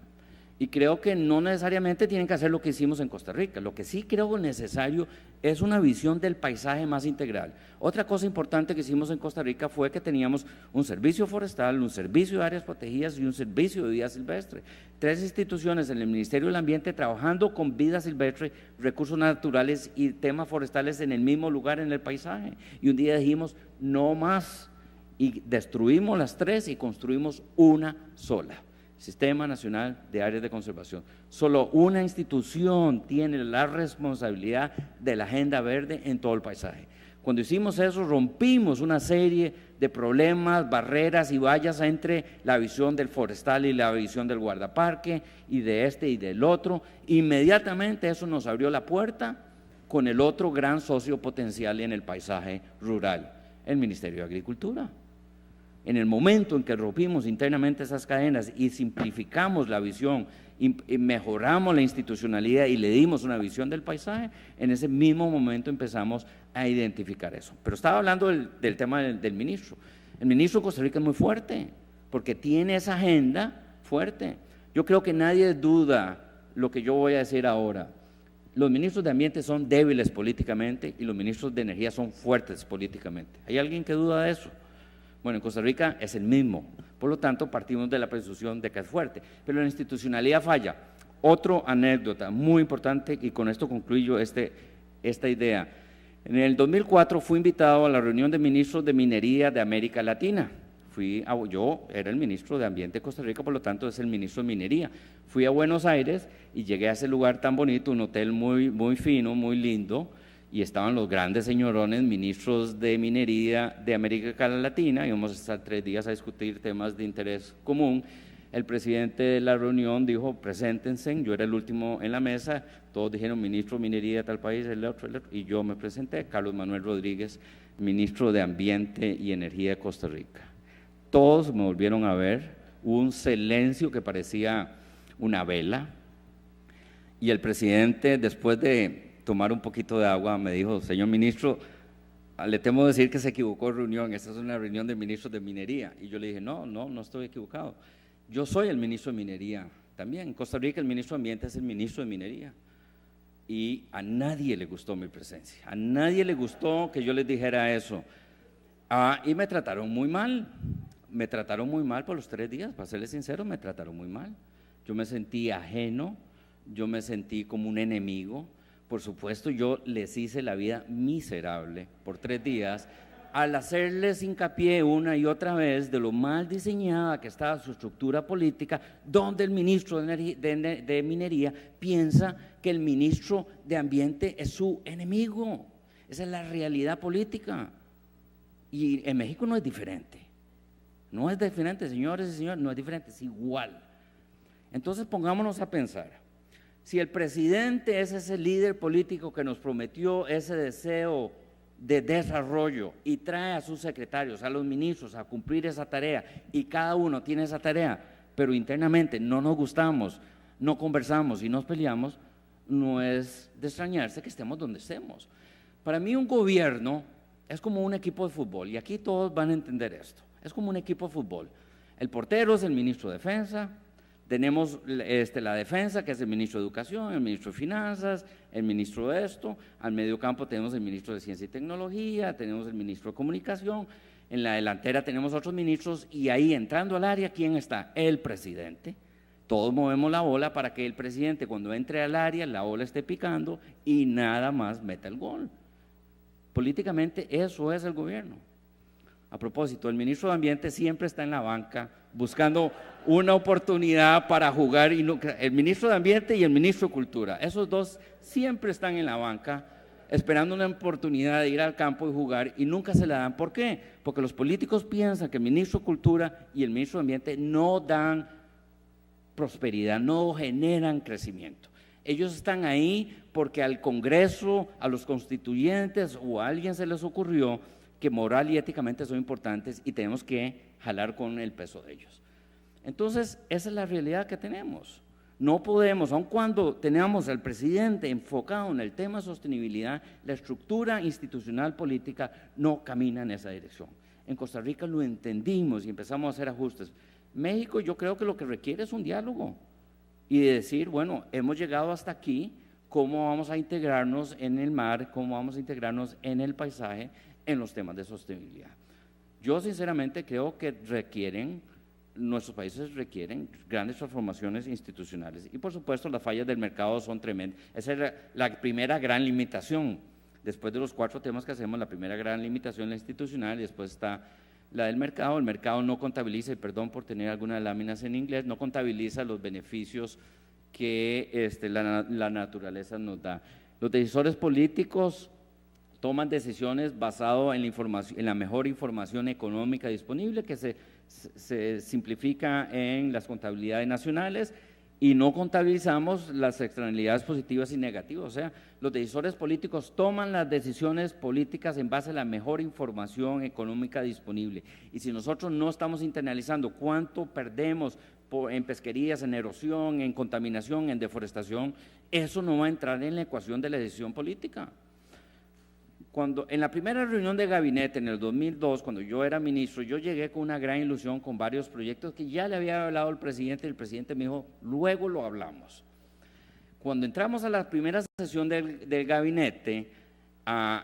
Y creo que no necesariamente tienen que hacer lo que hicimos en Costa Rica. Lo que sí creo necesario es una visión del paisaje más integral. Otra cosa importante que hicimos en Costa Rica fue que teníamos un servicio forestal, un servicio de áreas protegidas y un servicio de vida silvestre. 3 instituciones en el Ministerio del Ambiente trabajando con vida silvestre, recursos naturales y temas forestales en el mismo lugar en el paisaje. Y un día dijimos, no más, y destruimos las 3 y construimos una sola. Sistema Nacional de Áreas de Conservación. Solo una institución tiene la responsabilidad de la agenda verde en todo el paisaje. Cuando hicimos eso, rompimos una serie de problemas, barreras y vallas entre la visión del forestal y la visión del guardaparque y de este y del otro. Inmediatamente eso nos abrió la puerta con el otro gran socio potencial en el paisaje rural, el Ministerio de Agricultura. En el momento en que rompimos internamente esas cadenas y simplificamos la visión y mejoramos la institucionalidad y le dimos una visión del paisaje, en ese mismo momento empezamos a identificar eso. Pero estaba hablando del tema del ministro. El ministro de Costa Rica es muy fuerte porque tiene esa agenda fuerte. Yo creo que nadie duda lo que yo voy a decir ahora. Los ministros de Ambiente son débiles políticamente y los ministros de Energía son fuertes políticamente. ¿Hay alguien que duda de eso? Bueno, en Costa Rica es el mismo, por lo tanto partimos de la presunción de que es fuerte, pero la institucionalidad falla. Otra anécdota muy importante y con esto concluyo esta idea. En el 2004 fui invitado a la reunión de ministros de minería de América Latina. Yo era el ministro de Ambiente de Costa Rica, por lo tanto es el ministro de Minería. Fui a Buenos Aires y llegué a ese lugar tan bonito, un hotel muy, muy fino, muy lindo, y estaban los grandes señorones, ministros de Minería de América Latina, íbamos a estar 3 días a discutir temas de interés común. El presidente de la reunión dijo, preséntense, yo era el último en la mesa, todos dijeron ministro de Minería de tal país, el otro, y yo me presenté, Carlos Manuel Rodríguez, ministro de Ambiente y Energía de Costa Rica. Todos me volvieron a ver, hubo un silencio que parecía una vela, y el presidente, después de tomar un poquito de agua, me dijo, señor ministro, le temo decir que se equivocó de reunión, esta es una reunión de ministros de minería. Y yo le dije, no estoy equivocado. Yo soy el ministro de Minería también. En Costa Rica el ministro de Ambiente es el ministro de Minería. Y a nadie le gustó mi presencia, a nadie le gustó que yo les dijera eso. Y me trataron muy mal por los 3 días, para serles sincero, me trataron muy mal. Yo me sentí ajeno, yo me sentí como un enemigo. Por supuesto, yo les hice la vida miserable por 3 días, al hacerles hincapié una y otra vez de lo mal diseñada que estaba su estructura política, donde el ministro de Minería piensa que el ministro de Ambiente es su enemigo. Esa es la realidad política. Y en México no es diferente. No es diferente, señores y señores, no es diferente, es igual. Entonces pongámonos a pensar. Si el presidente es ese líder político que nos prometió ese deseo de desarrollo y trae a sus secretarios, a los ministros a cumplir esa tarea, y cada uno tiene esa tarea, pero internamente no nos gustamos, no conversamos y nos peleamos, no es de extrañarse que estemos donde estemos. Para mí un gobierno es como un equipo de fútbol, y aquí todos van a entender esto, es como un equipo de fútbol. El portero es el ministro de Defensa, tenemos la defensa, que es el ministro de Educación, el ministro de Finanzas, el ministro de esto, al medio campo tenemos el ministro de Ciencia y Tecnología, tenemos el ministro de Comunicación, en la delantera tenemos otros ministros, y ahí entrando al área, ¿quién está? El presidente. Todos movemos la bola para que el presidente, cuando entre al área, la bola esté picando y nada más meta el gol. Políticamente eso es el gobierno. A propósito, el ministro de Ambiente siempre está en la banca buscando una oportunidad para jugar, y el ministro de Ambiente y el ministro de Cultura, esos dos siempre están en la banca esperando una oportunidad de ir al campo y jugar, y nunca se la dan. ¿Por qué? Porque los políticos piensan que el ministro de Cultura y el ministro de Ambiente no dan prosperidad, no generan crecimiento. Ellos están ahí porque al Congreso, a los constituyentes o a alguien se les ocurrió que moral y éticamente son importantes y tenemos que jalar con el peso de ellos. Entonces, esa es la realidad que tenemos. No podemos, aun cuando tenemos al presidente enfocado en el tema de sostenibilidad, la estructura institucional política no camina en esa dirección. En Costa Rica lo entendimos y empezamos a hacer ajustes. México, yo creo que lo que requiere es un diálogo y decir, bueno, hemos llegado hasta aquí, ¿cómo vamos a integrarnos en el mar? ¿Cómo vamos a integrarnos en el paisaje? En los temas de sostenibilidad. Yo sinceramente creo que nuestros países requieren grandes transformaciones institucionales, y por supuesto las fallas del mercado son tremendas. Esa es la primera gran limitación. Después de los 4 temas que hacemos, la primera gran limitación es la institucional, y después está la del mercado. El mercado no contabiliza, y perdón por tener algunas láminas en inglés, no contabiliza los beneficios que la naturaleza nos da. Los decisores políticos toman decisiones basadas en la mejor información económica disponible, que se simplifica en las contabilidades nacionales, y no contabilizamos las externalidades positivas y negativas. O sea, los decisores políticos toman las decisiones políticas en base a la mejor información económica disponible, y si nosotros no estamos internalizando cuánto perdemos en pesquerías, en erosión, en contaminación, en deforestación, eso no va a entrar en la ecuación de la decisión política. En la primera reunión de gabinete en el 2002, cuando yo era ministro, yo llegué con una gran ilusión con varios proyectos que ya le había hablado el presidente, y el presidente me dijo, luego lo hablamos. Cuando entramos a la primera sesión del gabinete,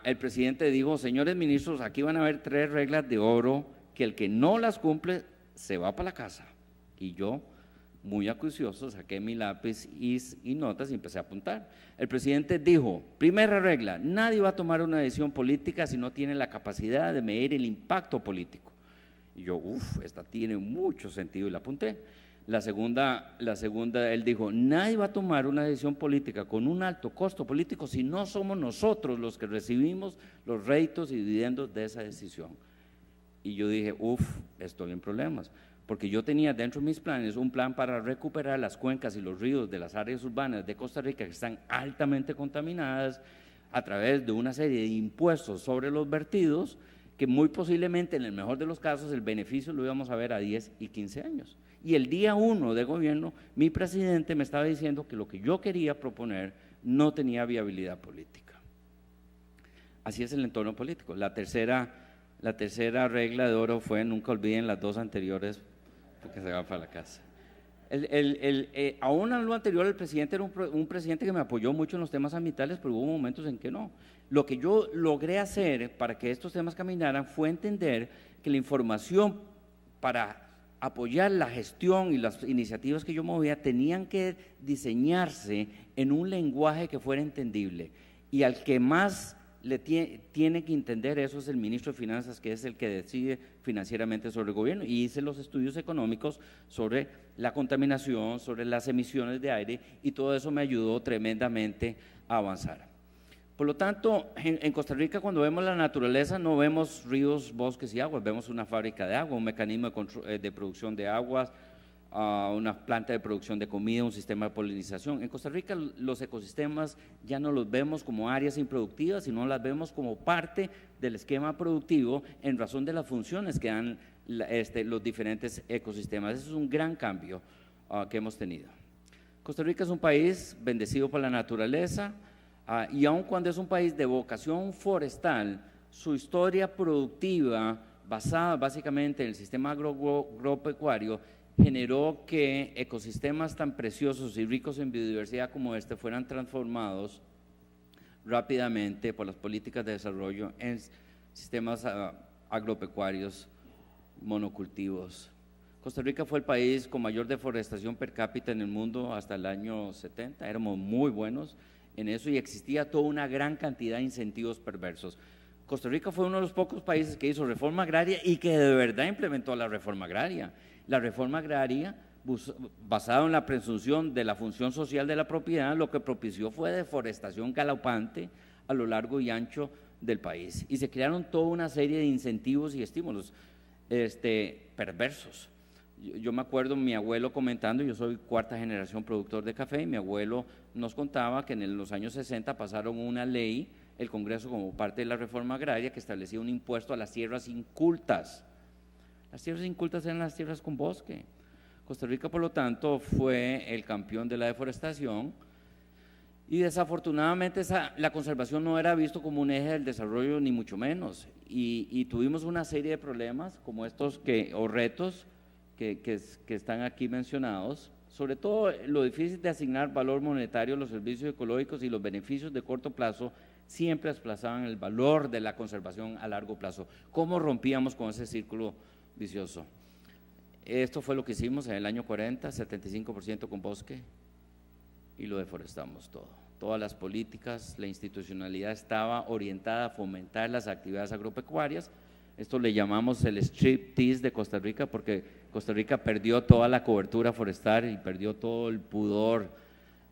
el presidente dijo, señores ministros, aquí van a haber 3 reglas de oro, que el que no las cumple se va para la casa. Y yo muy acucioso, saqué mi lápiz y notas y empecé a apuntar. El presidente dijo, primera regla, nadie va a tomar una decisión política si no tiene la capacidad de medir el impacto político. Y yo, esta tiene mucho sentido y la apunté. La segunda, él dijo, nadie va a tomar una decisión política con un alto costo político si no somos nosotros los que recibimos los réditos y dividendos de esa decisión. Y yo dije, estoy en problemas, porque yo tenía dentro de mis planes un plan para recuperar las cuencas y los ríos de las áreas urbanas de Costa Rica que están altamente contaminadas a través de una serie de impuestos sobre los vertidos que muy posiblemente en el mejor de los casos el beneficio lo íbamos a ver a 10 y 15 años. Y el día 1 de gobierno, mi presidente me estaba diciendo que lo que yo quería proponer no tenía viabilidad política. Así es el entorno político. La tercera regla de oro fue nunca olviden las dos anteriores porque se van para la casa. Aún a lo anterior el presidente era un presidente que me apoyó mucho en los temas ambientales, pero hubo momentos en que no. Lo que yo logré hacer para que estos temas caminaran fue entender que la información para apoyar la gestión y las iniciativas que yo movía tenían que diseñarse en un lenguaje que fuera entendible, y al que más le tiene que entender eso es el ministro de Finanzas, que es el que decide financieramente sobre el gobierno, y hice los estudios económicos sobre la contaminación, sobre las emisiones de aire, y todo eso me ayudó tremendamente a avanzar. Por lo tanto, en Costa Rica cuando vemos la naturaleza no vemos ríos, bosques y aguas, vemos una fábrica de agua, un mecanismo de producción de aguas, una planta de producción de comida, un sistema de polinización. En Costa Rica los ecosistemas ya no los vemos como áreas improductivas, sino las vemos como parte del esquema productivo en razón de las funciones que dan los diferentes ecosistemas. Ese es un gran cambio que hemos tenido. Costa Rica es un país bendecido por la naturaleza, y aun cuando es un país de vocación forestal, su historia productiva, basada básicamente en el sistema agropecuario, generó que ecosistemas tan preciosos y ricos en biodiversidad como este fueran transformados rápidamente por las políticas de desarrollo en sistemas agropecuarios monocultivos. Costa Rica fue el país con mayor deforestación per cápita en el mundo hasta el año 70, éramos muy buenos en eso y existía toda una gran cantidad de incentivos perversos. Costa Rica fue uno de los pocos países que hizo reforma agraria y que de verdad implementó la reforma agraria. La reforma agraria, basada en la presunción de la función social de la propiedad, lo que propició fue deforestación galopante a lo largo y ancho del país. Y se crearon toda una serie de incentivos y estímulos perversos. Yo me acuerdo mi abuelo comentando, yo soy cuarta generación productor de café, y mi abuelo nos contaba que en los años 60 pasaron una ley, el Congreso como parte de la reforma agraria, que establecía un impuesto a las tierras incultas. Las tierras incultas eran las tierras con bosque. Costa Rica, por lo tanto, fue el campeón de la deforestación, y desafortunadamente la conservación no era visto como un eje del desarrollo, ni mucho menos, y tuvimos una serie de problemas como estos o retos que están aquí mencionados, sobre todo lo difícil de asignar valor monetario a los servicios ecológicos, y los beneficios de corto plazo siempre desplazaban el valor de la conservación a largo plazo. ¿Cómo rompíamos con ese círculo vicioso? Esto fue lo que hicimos en el año 40, 75% con bosque, y lo deforestamos todo. Todas las políticas, la institucionalidad estaba orientada a fomentar las actividades agropecuarias. Esto le llamamos el striptease de Costa Rica, porque Costa Rica perdió toda la cobertura forestal y perdió todo el pudor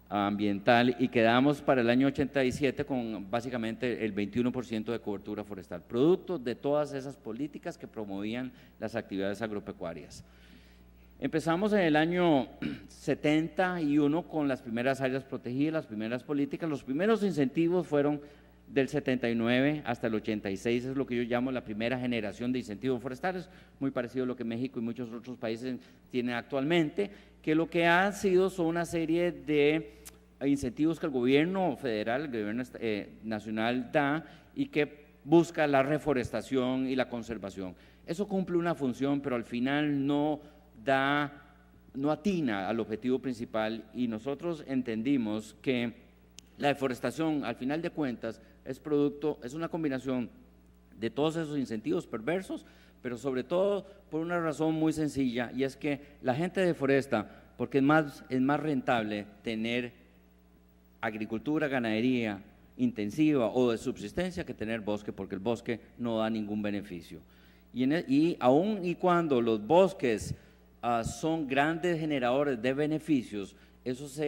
ambiental, y quedamos para el año 87 con básicamente el 21% de cobertura forestal, producto de todas esas políticas que promovían las actividades agropecuarias. Empezamos en el año 71 con las primeras áreas protegidas, las primeras políticas. Los primeros incentivos fueron del 79 hasta el 86, es lo que yo llamo la primera generación de incentivos forestales, muy parecido a lo que México y muchos otros países tienen actualmente, que lo que han sido son una serie de incentivos que el gobierno federal, el gobierno nacional da, y que busca la reforestación y la conservación. Eso cumple una función, pero al final no atina al objetivo principal, y nosotros entendimos que la deforestación, al final de cuentas, es una combinación de todos esos incentivos perversos, pero sobre todo por una razón muy sencilla, y es que la gente deforesta porque es más rentable tener agricultura, ganadería intensiva o de subsistencia que tener bosque, porque el bosque no da ningún beneficio. Y aun y cuando los bosques son grandes generadores de beneficios, esos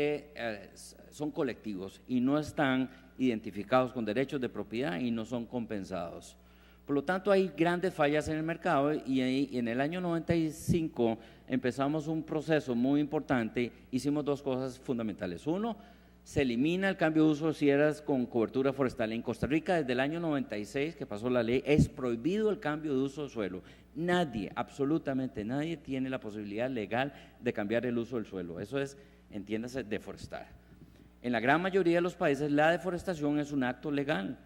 son colectivos y no están identificados con derechos de propiedad y no son compensados. Por lo tanto, hay grandes fallas en el mercado y en el año 95 empezamos un proceso muy importante. Hicimos dos cosas fundamentales. Uno, se elimina el cambio de uso de tierras con cobertura forestal. En Costa Rica, desde el año 96 que pasó la ley, es prohibido el cambio de uso de suelo. Nadie, absolutamente nadie, tiene la posibilidad legal de cambiar el uso del suelo. Eso es, entiéndase, deforestar. En la gran mayoría de los países, la deforestación es un acto legal,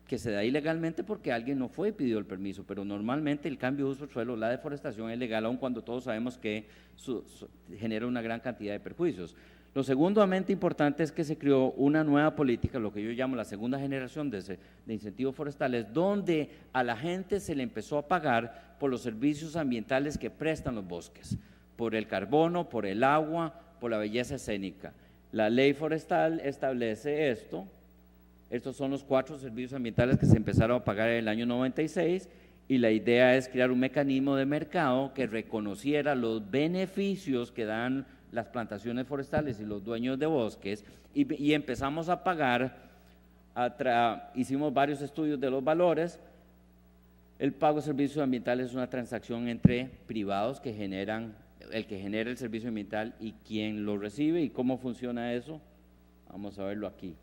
que se da ilegalmente porque alguien no fue y pidió el permiso, pero normalmente el cambio de uso del suelo, la deforestación es legal, aun cuando todos sabemos que genera una gran cantidad de perjuicios. Lo segundamente importante es que se creó una nueva política, lo que yo llamo la segunda generación de incentivos forestales, donde a la gente se le empezó a pagar por los servicios ambientales que prestan los bosques, por el carbono, por el agua, por la belleza escénica. La ley forestal establece esto. Estos son los 4 servicios ambientales que se empezaron a pagar en el año 96 y la idea es crear un mecanismo de mercado que reconociera los beneficios que dan las plantaciones forestales y los dueños de bosques y empezamos a pagar, hicimos varios estudios de los valores. El pago de servicios ambientales es una transacción entre privados que generan, el que genera el servicio ambiental y quien lo recibe. ¿Y cómo funciona eso? Vamos a verlo aquí.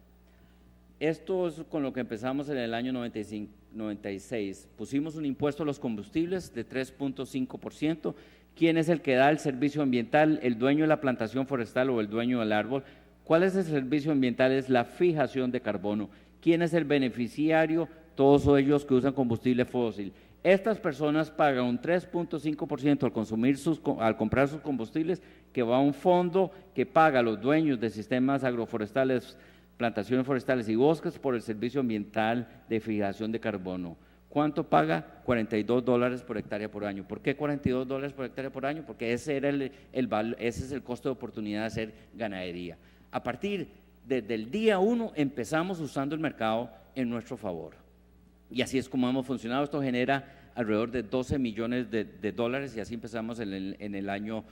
Esto es con lo que empezamos en el año 96. Pusimos un impuesto a los combustibles de 3.5%. ¿Quién es el que da el servicio ambiental? ¿El dueño de la plantación forestal o el dueño del árbol? ¿Cuál es el servicio ambiental? Es la fijación de carbono. ¿Quién es el beneficiario? Todos ellos que usan combustible fósil. Estas personas pagan un 3.5% al comprar sus combustibles, que va a un fondo que paga a los dueños de sistemas agroforestales, plantaciones forestales y bosques por el servicio ambiental de fijación de carbono. ¿Cuánto paga? $42 por hectárea por año. ¿Por qué $42 por hectárea por año? Porque ese es el costo de oportunidad de hacer ganadería. A partir del día 1 empezamos usando el mercado en nuestro favor. Y así es como hemos funcionado. Esto genera alrededor de 12 millones de dólares y así empezamos en el año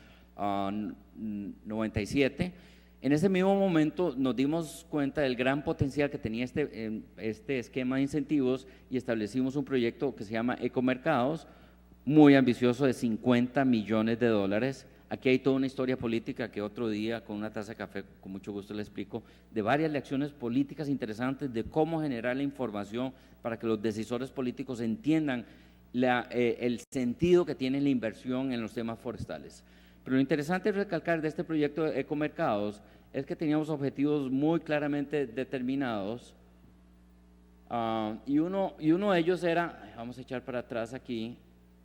97. En ese mismo momento nos dimos cuenta del gran potencial que tenía este esquema de incentivos y establecimos un proyecto que se llama Ecomercados, muy ambicioso, de 50 millones de dólares. Aquí hay toda una historia política que otro día con una taza de café con mucho gusto le explico, de varias lecciones políticas interesantes de cómo generar la información para que los decisores políticos entiendan el sentido que tiene la inversión en los temas forestales. Pero lo interesante recalcar de este proyecto de Ecomercados es que teníamos objetivos muy claramente determinados y uno de ellos era, vamos a echar para atrás aquí,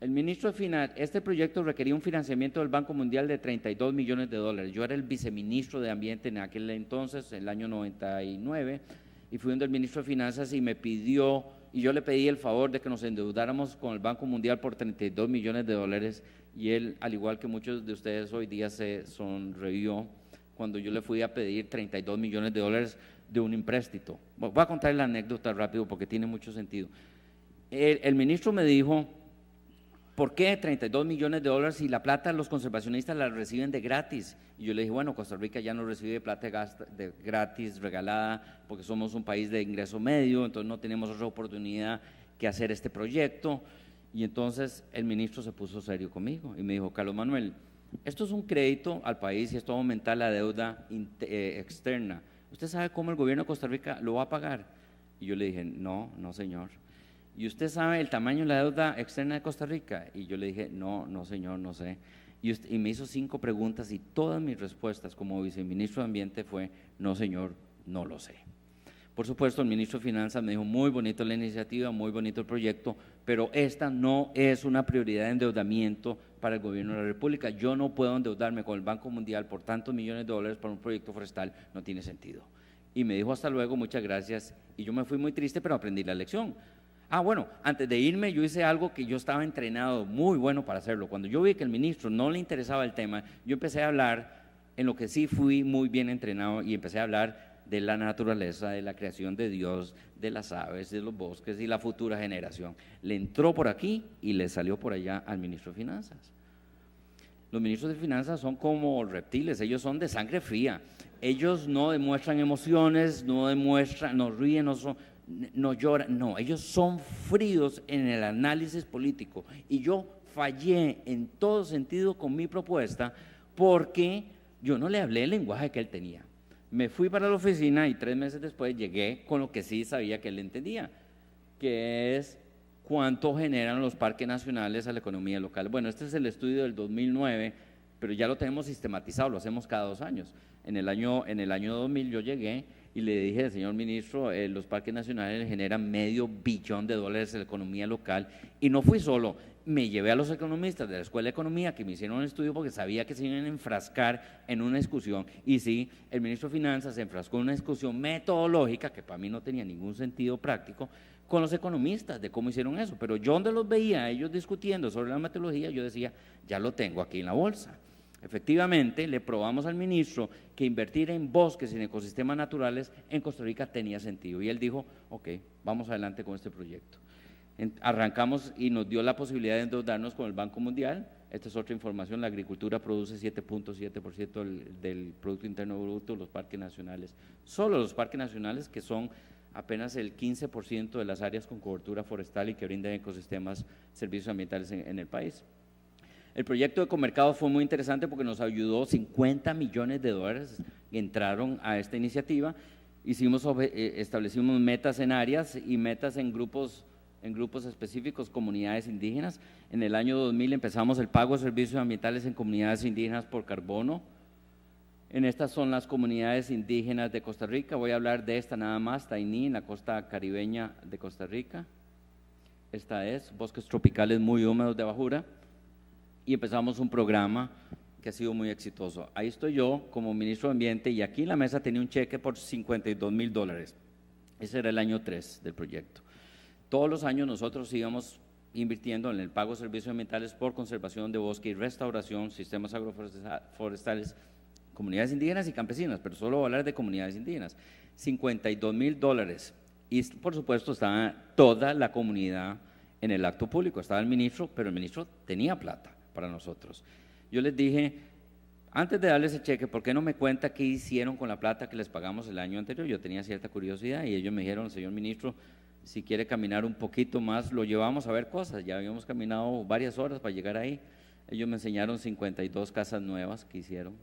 el ministro de Finanzas, este proyecto requería un financiamiento del Banco Mundial de 32 millones de dólares. Yo era el viceministro de Ambiente en aquel entonces, en el año 99, y fui donde el ministro de Finanzas y me pidió, y yo le pedí el favor de que nos endeudáramos con el Banco Mundial por 32 millones de dólares, y él, al igual que muchos de ustedes hoy día, se sonrió cuando yo le fui a pedir 32 millones de dólares de un empréstito. Voy a contar la anécdota rápido porque tiene mucho sentido. El ministro me dijo, ¿por qué 32 millones de dólares si la plata los conservacionistas la reciben de gratis? Y yo le dije, bueno, Costa Rica ya no recibe plata de gratis, regalada, porque somos un país de ingreso medio, entonces no tenemos otra oportunidad que hacer este proyecto. Y entonces el ministro se puso serio conmigo y me dijo, Carlos Manuel, esto es un crédito al país y esto va a aumentar la deuda externa. ¿Usted sabe cómo el gobierno de Costa Rica lo va a pagar? Y yo le dije, no señor. ¿Y usted sabe el tamaño de la deuda externa de Costa Rica? Y yo le dije, no señor, no sé. Y me hizo 5 preguntas y todas mis respuestas como viceministro de Ambiente fue, no señor, no lo sé. Por supuesto, el ministro de Finanzas me dijo, muy bonito la iniciativa, muy bonito el proyecto, pero esta no es una prioridad de endeudamiento para el gobierno de la República. Yo no puedo endeudarme con el Banco Mundial por tantos millones de dólares para un proyecto forestal, no tiene sentido. Y me dijo, hasta luego, muchas gracias, y yo me fui muy triste, pero aprendí la lección. Bueno, antes de irme yo hice algo que yo estaba entrenado, muy bueno para hacerlo. Cuando yo vi que el ministro no le interesaba el tema, yo empecé a hablar En lo que sí fui muy bien entrenado y empecé a hablar de la naturaleza, de la creación de Dios, de las aves, de los bosques y la futura generación. Le entró por aquí y le salió por allá al ministro de Finanzas. Los ministros de Finanzas son como reptiles, ellos son de sangre fría. Ellos no demuestran emociones, no ríen, no lloran, no, ellos son fríos en el análisis político. Y yo fallé en todo sentido con mi propuesta porque yo no le hablé el lenguaje que él tenía. Me fui para la oficina y 3 meses después llegué con lo que sí sabía que él entendía, que es cuánto generan los parques nacionales a la economía local. Bueno, este es el estudio del 2009, pero ya lo tenemos sistematizado, lo hacemos cada 2 años. En el año 2000 yo llegué y le dije, señor ministro, los parques nacionales generan $500 billones a la economía local, y no fui solo, me llevé a los economistas de la Escuela de Economía que me hicieron un estudio porque sabía que se iban a enfrascar en una discusión, y sí, el ministro de Finanzas se enfrascó en una discusión metodológica que para mí no tenía ningún sentido práctico con los economistas de cómo hicieron eso, pero yo donde los veía ellos discutiendo sobre la metodología, yo decía, ya lo tengo aquí en la bolsa. Efectivamente, le probamos al ministro que invertir en bosques y en ecosistemas naturales en Costa Rica tenía sentido, y él dijo, ok, vamos adelante con este proyecto. Arrancamos y nos dio la posibilidad de endeudarnos con el Banco Mundial. Esta es otra información, la agricultura produce 7.7% del Producto Interno Bruto, los parques nacionales, solo los parques nacionales, que son apenas el 15% de las áreas con cobertura forestal y que brindan ecosistemas, servicios ambientales en el país. El proyecto de Ecomercado fue muy interesante porque nos ayudó, $50 millones entraron a esta iniciativa. Establecimos metas en áreas y metas en grupos específicos, comunidades indígenas. En el año 2000 empezamos el pago de servicios ambientales en comunidades indígenas por carbono. En estas son las comunidades indígenas de Costa Rica. Voy a hablar de esta nada más, Taini, en la costa caribeña de Costa Rica. Esta es, bosques tropicales muy húmedos de bajura. Y empezamos un programa que ha sido muy exitoso. Ahí estoy yo como ministro de Ambiente, y aquí en la mesa tenía un cheque por $52,000. Ese era el año 3 del proyecto. Todos los años nosotros íbamos invirtiendo en el pago de servicios ambientales por conservación de bosque y restauración, sistemas agroforestales, comunidades indígenas y campesinas, pero solo voy a hablar de comunidades indígenas. $52,000. Y por supuesto estaba toda la comunidad en el acto público, estaba el ministro, pero el ministro tenía plata para nosotros. Yo les dije, antes de darles ese cheque, ¿por qué no me cuenta qué hicieron con la plata que les pagamos el año anterior? Yo tenía cierta curiosidad y ellos me dijeron, señor ministro, si quiere caminar un poquito más, lo llevamos a ver cosas. Ya habíamos caminado varias horas para llegar ahí. Ellos me enseñaron 52 casas nuevas que hicieron,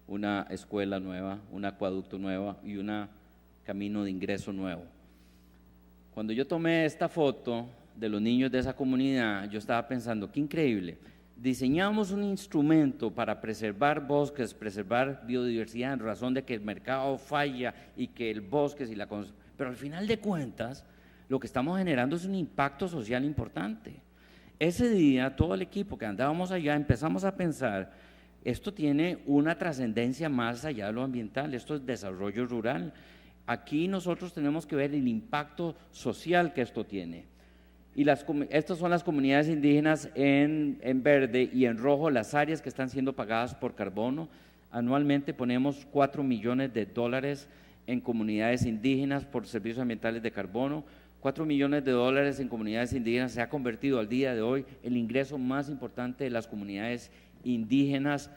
una escuela nueva, un acueducto nuevo y un camino de ingreso nuevo. Cuando yo tomé esta foto de los niños de esa comunidad, yo estaba pensando, qué increíble, diseñamos un instrumento para preservar bosques, preservar biodiversidad en razón de que el mercado falla y que el bosque pero al final de cuentas, lo que estamos generando es un impacto social importante. Ese día, todo el equipo que andábamos allá empezamos a pensar, esto tiene una trascendencia más allá de lo ambiental, esto es desarrollo rural. Aquí nosotros tenemos que ver el impacto social que esto tiene. Y estas son las comunidades indígenas en verde, y en rojo las áreas que están siendo pagadas por carbono. Anualmente ponemos $4 millones en comunidades indígenas por servicios ambientales de carbono. $4 millones en comunidades indígenas se ha convertido al día de hoy el ingreso más importante de las comunidades indígenas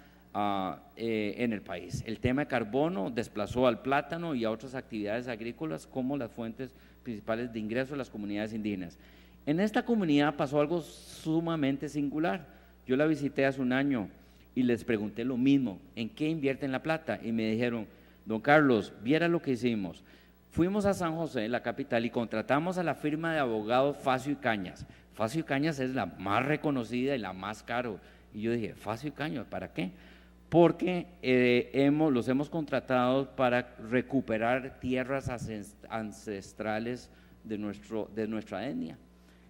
en el país. El tema de carbono desplazó al plátano y a otras actividades agrícolas como las fuentes principales de ingreso de las comunidades indígenas. En esta comunidad pasó algo sumamente singular. Yo la visité hace un año y les pregunté lo mismo, ¿en qué invierten la plata? Y me dijeron, don Carlos, viera lo que hicimos. Fuimos a San José, la capital, y contratamos a la firma de abogados Facio y Cañas. Facio y Cañas es la más reconocida y la más caro. Y yo dije, Facio y Cañas, ¿para qué? Porque los hemos contratado para recuperar tierras ancestrales de nuestra etnia.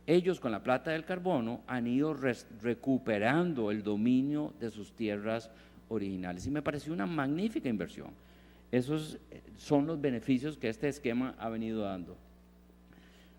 Ellos, con la plata del carbono, han ido recuperando el dominio de sus tierras originales, y me pareció una magnífica inversión. Esos son los beneficios que este esquema ha venido dando.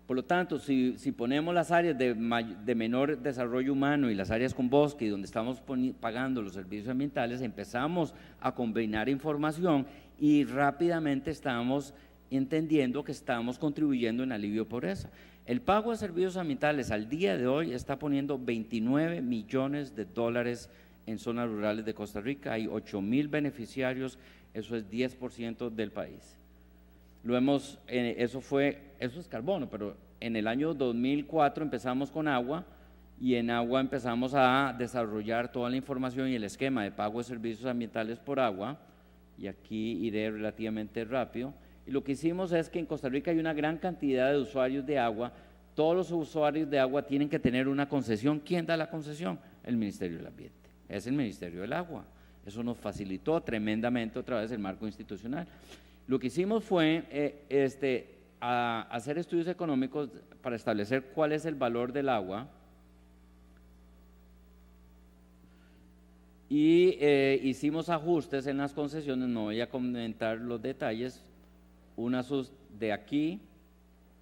Por lo tanto, si ponemos las áreas de menor desarrollo humano y las áreas con bosque, y donde estamos pagando los servicios ambientales, empezamos a combinar información y rápidamente estamos entendiendo que estamos contribuyendo en alivio de pobreza. El pago de servicios ambientales al día de hoy está poniendo 29 millones de dólares en zonas rurales de Costa Rica. Hay 8,000 beneficiarios, eso es 10% del país. Eso es carbono, pero en el año 2004 empezamos con agua, y en agua empezamos a desarrollar toda la información y el esquema de pago de servicios ambientales por agua, y aquí iré relativamente rápido. Y lo que hicimos es que en Costa Rica hay una gran cantidad de usuarios de agua. Todos los usuarios de agua tienen que tener una concesión. ¿Quién da la concesión? El Ministerio del Ambiente, es el Ministerio del Agua. Eso nos facilitó tremendamente otra vez el marco institucional. Lo que hicimos fue hacer estudios económicos para establecer cuál es el valor del agua, y hicimos ajustes en las concesiones. No voy a comentar los detalles, de aquí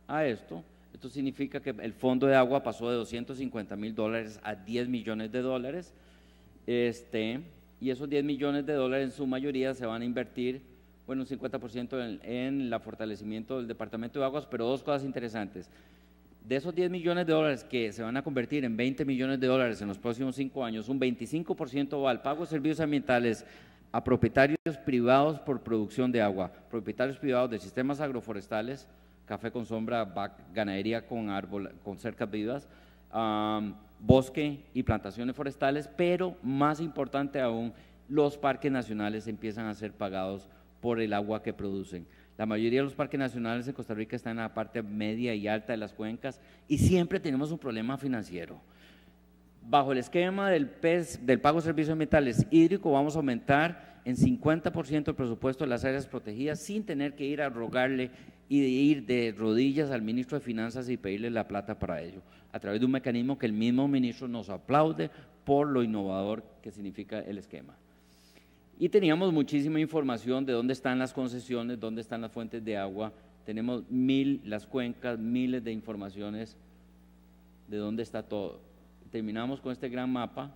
a esto. Esto significa que el fondo de agua pasó de $250,000 a $10 millones, y esos $10 millones en su mayoría se van a invertir, bueno, un 50% en el fortalecimiento del Departamento de Aguas, pero dos cosas interesantes. De esos $10 millones que se van a convertir en $20 millones en los próximos 5 años, un 25% va al pago de servicios ambientales a propietarios privados por producción de agua, propietarios privados de sistemas agroforestales, café con sombra, ganadería con cercas vivas, bosque y plantaciones forestales, pero más importante aún, los parques nacionales empiezan a ser pagados por el agua que producen. La mayoría de los parques nacionales en Costa Rica están en la parte media y alta de las cuencas, y siempre tenemos un problema financiero. Bajo el esquema del pago de servicios ambientales hídrico, vamos a aumentar en 50% el presupuesto de las áreas protegidas sin tener que ir a rogarle y de ir de rodillas al ministro de Finanzas y pedirle la plata para ello, a través de un mecanismo que el mismo ministro nos aplaude por lo innovador que significa el esquema. Y teníamos muchísima información de dónde están las concesiones, dónde están las fuentes de agua. Tenemos las cuencas, miles de informaciones de dónde está todo. Terminamos con este gran mapa,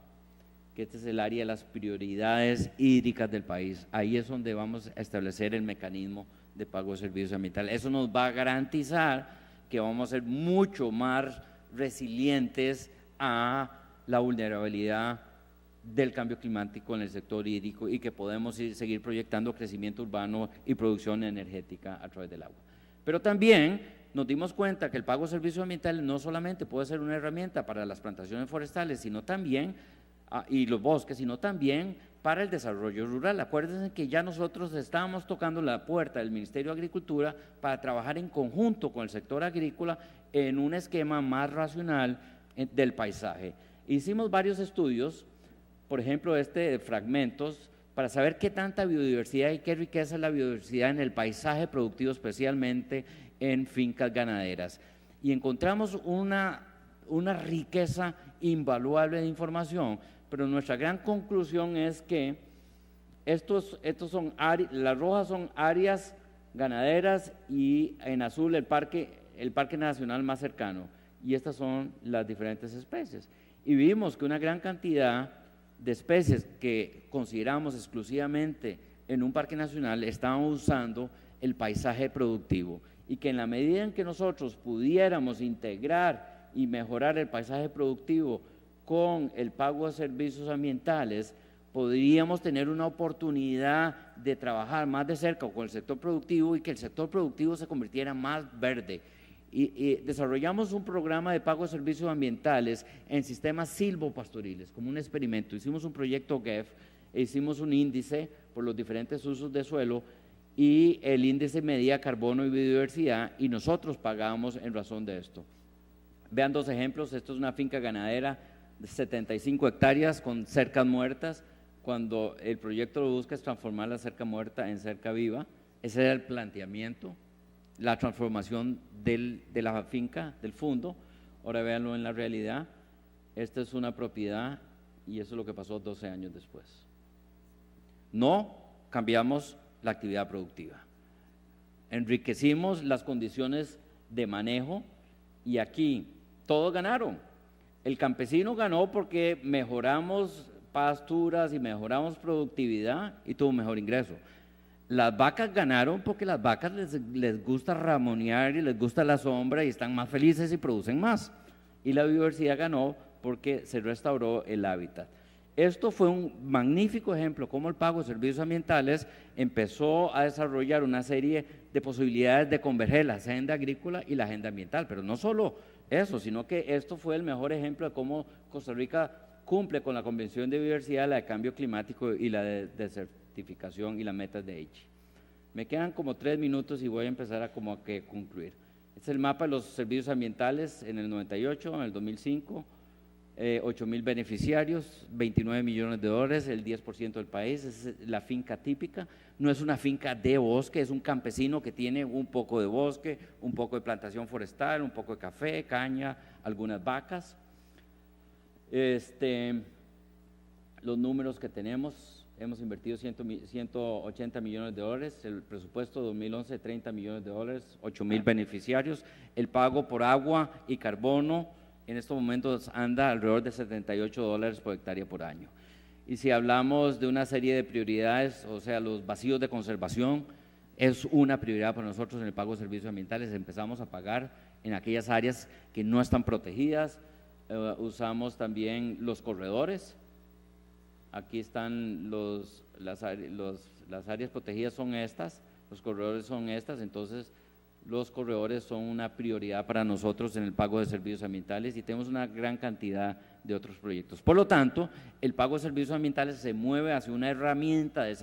que este es el área de las prioridades hídricas del país. Ahí es donde vamos a establecer el mecanismo de pago de servicios ambientales. Eso nos va a garantizar que vamos a ser mucho más resilientes a la vulnerabilidad del cambio climático en el sector hídrico, y que podemos seguir proyectando crecimiento urbano y producción energética a través del agua. Pero también nos dimos cuenta que el pago de servicios ambientales no solamente puede ser una herramienta para las plantaciones forestales, sino también, y los bosques, sino también para el desarrollo rural. Acuérdense que ya nosotros estábamos tocando la puerta del Ministerio de Agricultura para trabajar en conjunto con el sector agrícola en un esquema más racional del paisaje. Hicimos varios estudios, por ejemplo de fragmentos, para saber qué tanta biodiversidad y qué riqueza es la biodiversidad en el paisaje productivo, especialmente en fincas ganaderas. Y encontramos una riqueza invaluable de información, pero nuestra gran conclusión es que las rojas son áreas ganaderas, y en azul el parque nacional más cercano, y estas son las diferentes especies. Y vimos que una gran cantidad de especies que consideramos exclusivamente en un parque nacional estaban usando el paisaje productivo, y que en la medida en que nosotros pudiéramos integrar y mejorar el paisaje productivo con el pago de servicios ambientales, podríamos tener una oportunidad de trabajar más de cerca con el sector productivo, y que el sector productivo se convirtiera más verde. Y desarrollamos un programa de pago de servicios ambientales en sistemas silvopastoriles como un experimento. Hicimos un proyecto GEF, hicimos un índice por los diferentes usos de suelo, y el índice medía carbono y biodiversidad, y nosotros pagábamos en razón de esto. Vean dos ejemplos. Esto es una finca ganadera de 75 hectáreas con cercas muertas, cuando el proyecto lo busca es transformar la cerca muerta en cerca viva. Ese era el planteamiento, la transformación de la finca, del fondo. Ahora véanlo en la realidad. Esta es una propiedad, y eso es lo que pasó 12 años después. No cambiamos la actividad productiva, enriquecimos las condiciones de manejo, Y aquí todos ganaron. El campesino ganó porque mejoramos pasturas y mejoramos productividad y tuvo mejor ingreso. Las vacas ganaron porque las vacas les gusta ramonear y les gusta la sombra y están más felices y producen más. Y la biodiversidad ganó porque se restauró el hábitat. Esto fue un magnífico ejemplo cómo el pago de servicios ambientales empezó a desarrollar una serie de posibilidades de converger la agenda agrícola y la agenda ambiental, pero no solo eso, sino que esto fue el mejor ejemplo de cómo Costa Rica cumple con la Convención de Biodiversidad, la de Cambio Climático y la de desertificación y las metas de Aichi. Me quedan como 3 minutos y voy a empezar a concluir. Este es el mapa de los servicios ambientales en el 98, en el 2005, 8,000 beneficiarios, 29 millones de dólares, el 10% del país, es la finca típica, no es una finca de bosque, es un campesino que tiene un poco de bosque, un poco de plantación forestal, un poco de café, caña, algunas vacas. Los números que tenemos, hemos invertido 180 millones de dólares, el presupuesto 2011 30 millones de dólares, 8,000 beneficiarios, el pago por agua y carbono en estos momentos anda alrededor de $78 por hectárea por año. Y si hablamos de una serie de prioridades, o sea, los vacíos de conservación, es una prioridad para nosotros en el pago de servicios ambientales. Empezamos a pagar en aquellas áreas que no están protegidas. Usamos también los corredores. Aquí están las áreas protegidas son estas, los corredores son estas, entonces los corredores son una prioridad para nosotros en el pago de servicios ambientales y tenemos una gran cantidad de otros proyectos. Por lo tanto, el pago de servicios ambientales se mueve hacia una herramienta de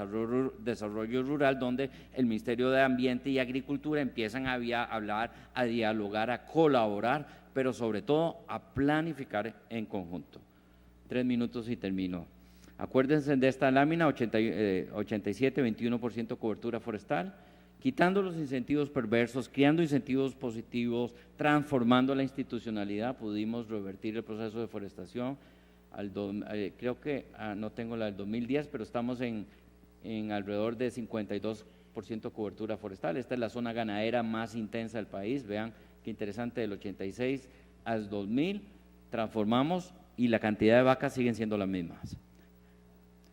desarrollo rural donde el Ministerio de Ambiente y Agricultura empiezan a hablar, a dialogar, a colaborar, pero sobre todo a planificar en conjunto. 3 minutos y termino. Acuérdense de esta lámina, 87-21% cobertura forestal, quitando los incentivos perversos, creando incentivos positivos, transformando la institucionalidad, pudimos revertir el proceso de deforestación. Creo que no tengo la del 2010, pero estamos en alrededor de 52% cobertura forestal. Esta es la zona ganadera más intensa del país. Vean qué interesante, del 86 al 2000 transformamos y la cantidad de vacas siguen siendo las mismas.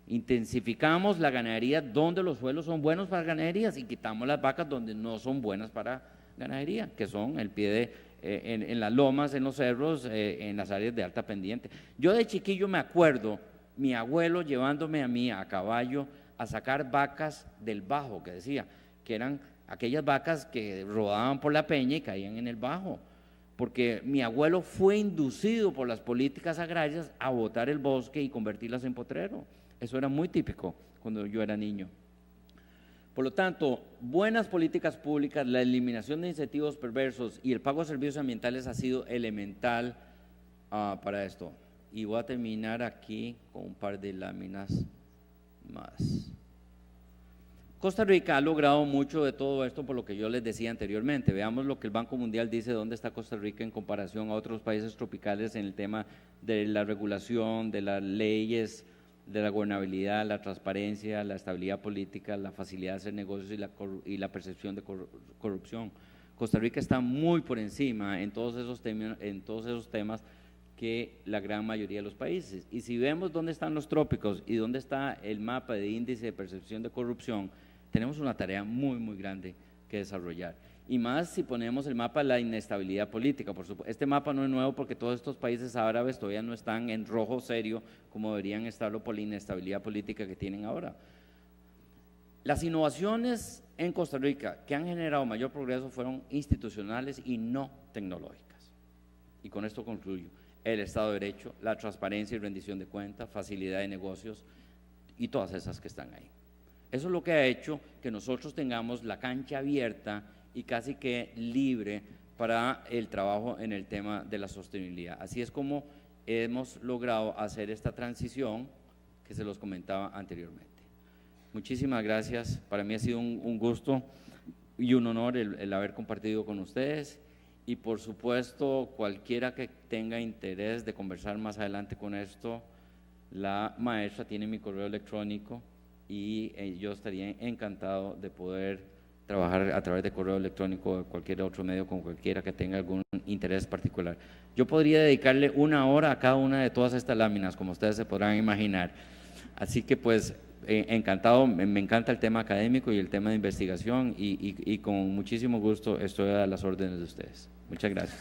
Intensificamos la ganadería donde los suelos son buenos para ganaderías y quitamos las vacas donde no son buenas para ganadería, que son el pie en las lomas, en los cerros, en las áreas de alta pendiente. Yo de chiquillo me acuerdo, mi abuelo llevándome a mí a caballo a sacar vacas del bajo, que decía, que eran aquellas vacas que rodaban por la peña y caían en el bajo, porque mi abuelo fue inducido por las políticas agrarias a botar el bosque y convertirlas en potrero. Eso era muy típico cuando yo era niño. Por lo tanto, buenas políticas públicas, la eliminación de incentivos perversos y el pago de servicios ambientales ha sido elemental para esto. Y voy a terminar aquí con un par de láminas más. Costa Rica ha logrado mucho de todo esto por lo que yo les decía anteriormente. Veamos lo que el Banco Mundial dice de dónde está Costa Rica en comparación a otros países tropicales en el tema de la regulación, de las leyes, de la gobernabilidad, la transparencia, la estabilidad política, la facilidad de hacer negocios y la percepción de corrupción. Costa Rica está muy por encima en todos esos temas que la gran mayoría de los países. Y si vemos dónde están los trópicos y dónde está el mapa de índice de percepción de corrupción, tenemos una tarea muy, muy grande que desarrollar. Y más si ponemos el mapa de la inestabilidad política. Por supuesto, este mapa no es nuevo porque todos estos países árabes todavía no están en rojo serio como deberían estarlo por la inestabilidad política que tienen ahora. Las innovaciones en Costa Rica que han generado mayor progreso fueron institucionales y no tecnológicas. Y con esto concluyo. El Estado de Derecho, la transparencia y rendición de cuentas, facilidad de negocios y todas esas que están ahí. Eso es lo que ha hecho que nosotros tengamos la cancha abierta y casi que libre para el trabajo en el tema de la sostenibilidad. Así es como hemos logrado hacer esta transición que se los comentaba anteriormente. Muchísimas gracias, para mí ha sido un gusto y un honor el haber compartido con ustedes y por supuesto cualquiera que tenga interés de conversar más adelante con esto, la maestra tiene mi correo electrónico y yo estaría encantado de poder trabajar a través de correo electrónico o cualquier otro medio con cualquiera que tenga algún interés particular. Yo podría dedicarle 1 hora a cada una de todas estas láminas, como ustedes se podrán imaginar. Así que pues encantado, me encanta el tema académico y el tema de investigación y con muchísimo gusto estoy a las órdenes de ustedes. Muchas gracias.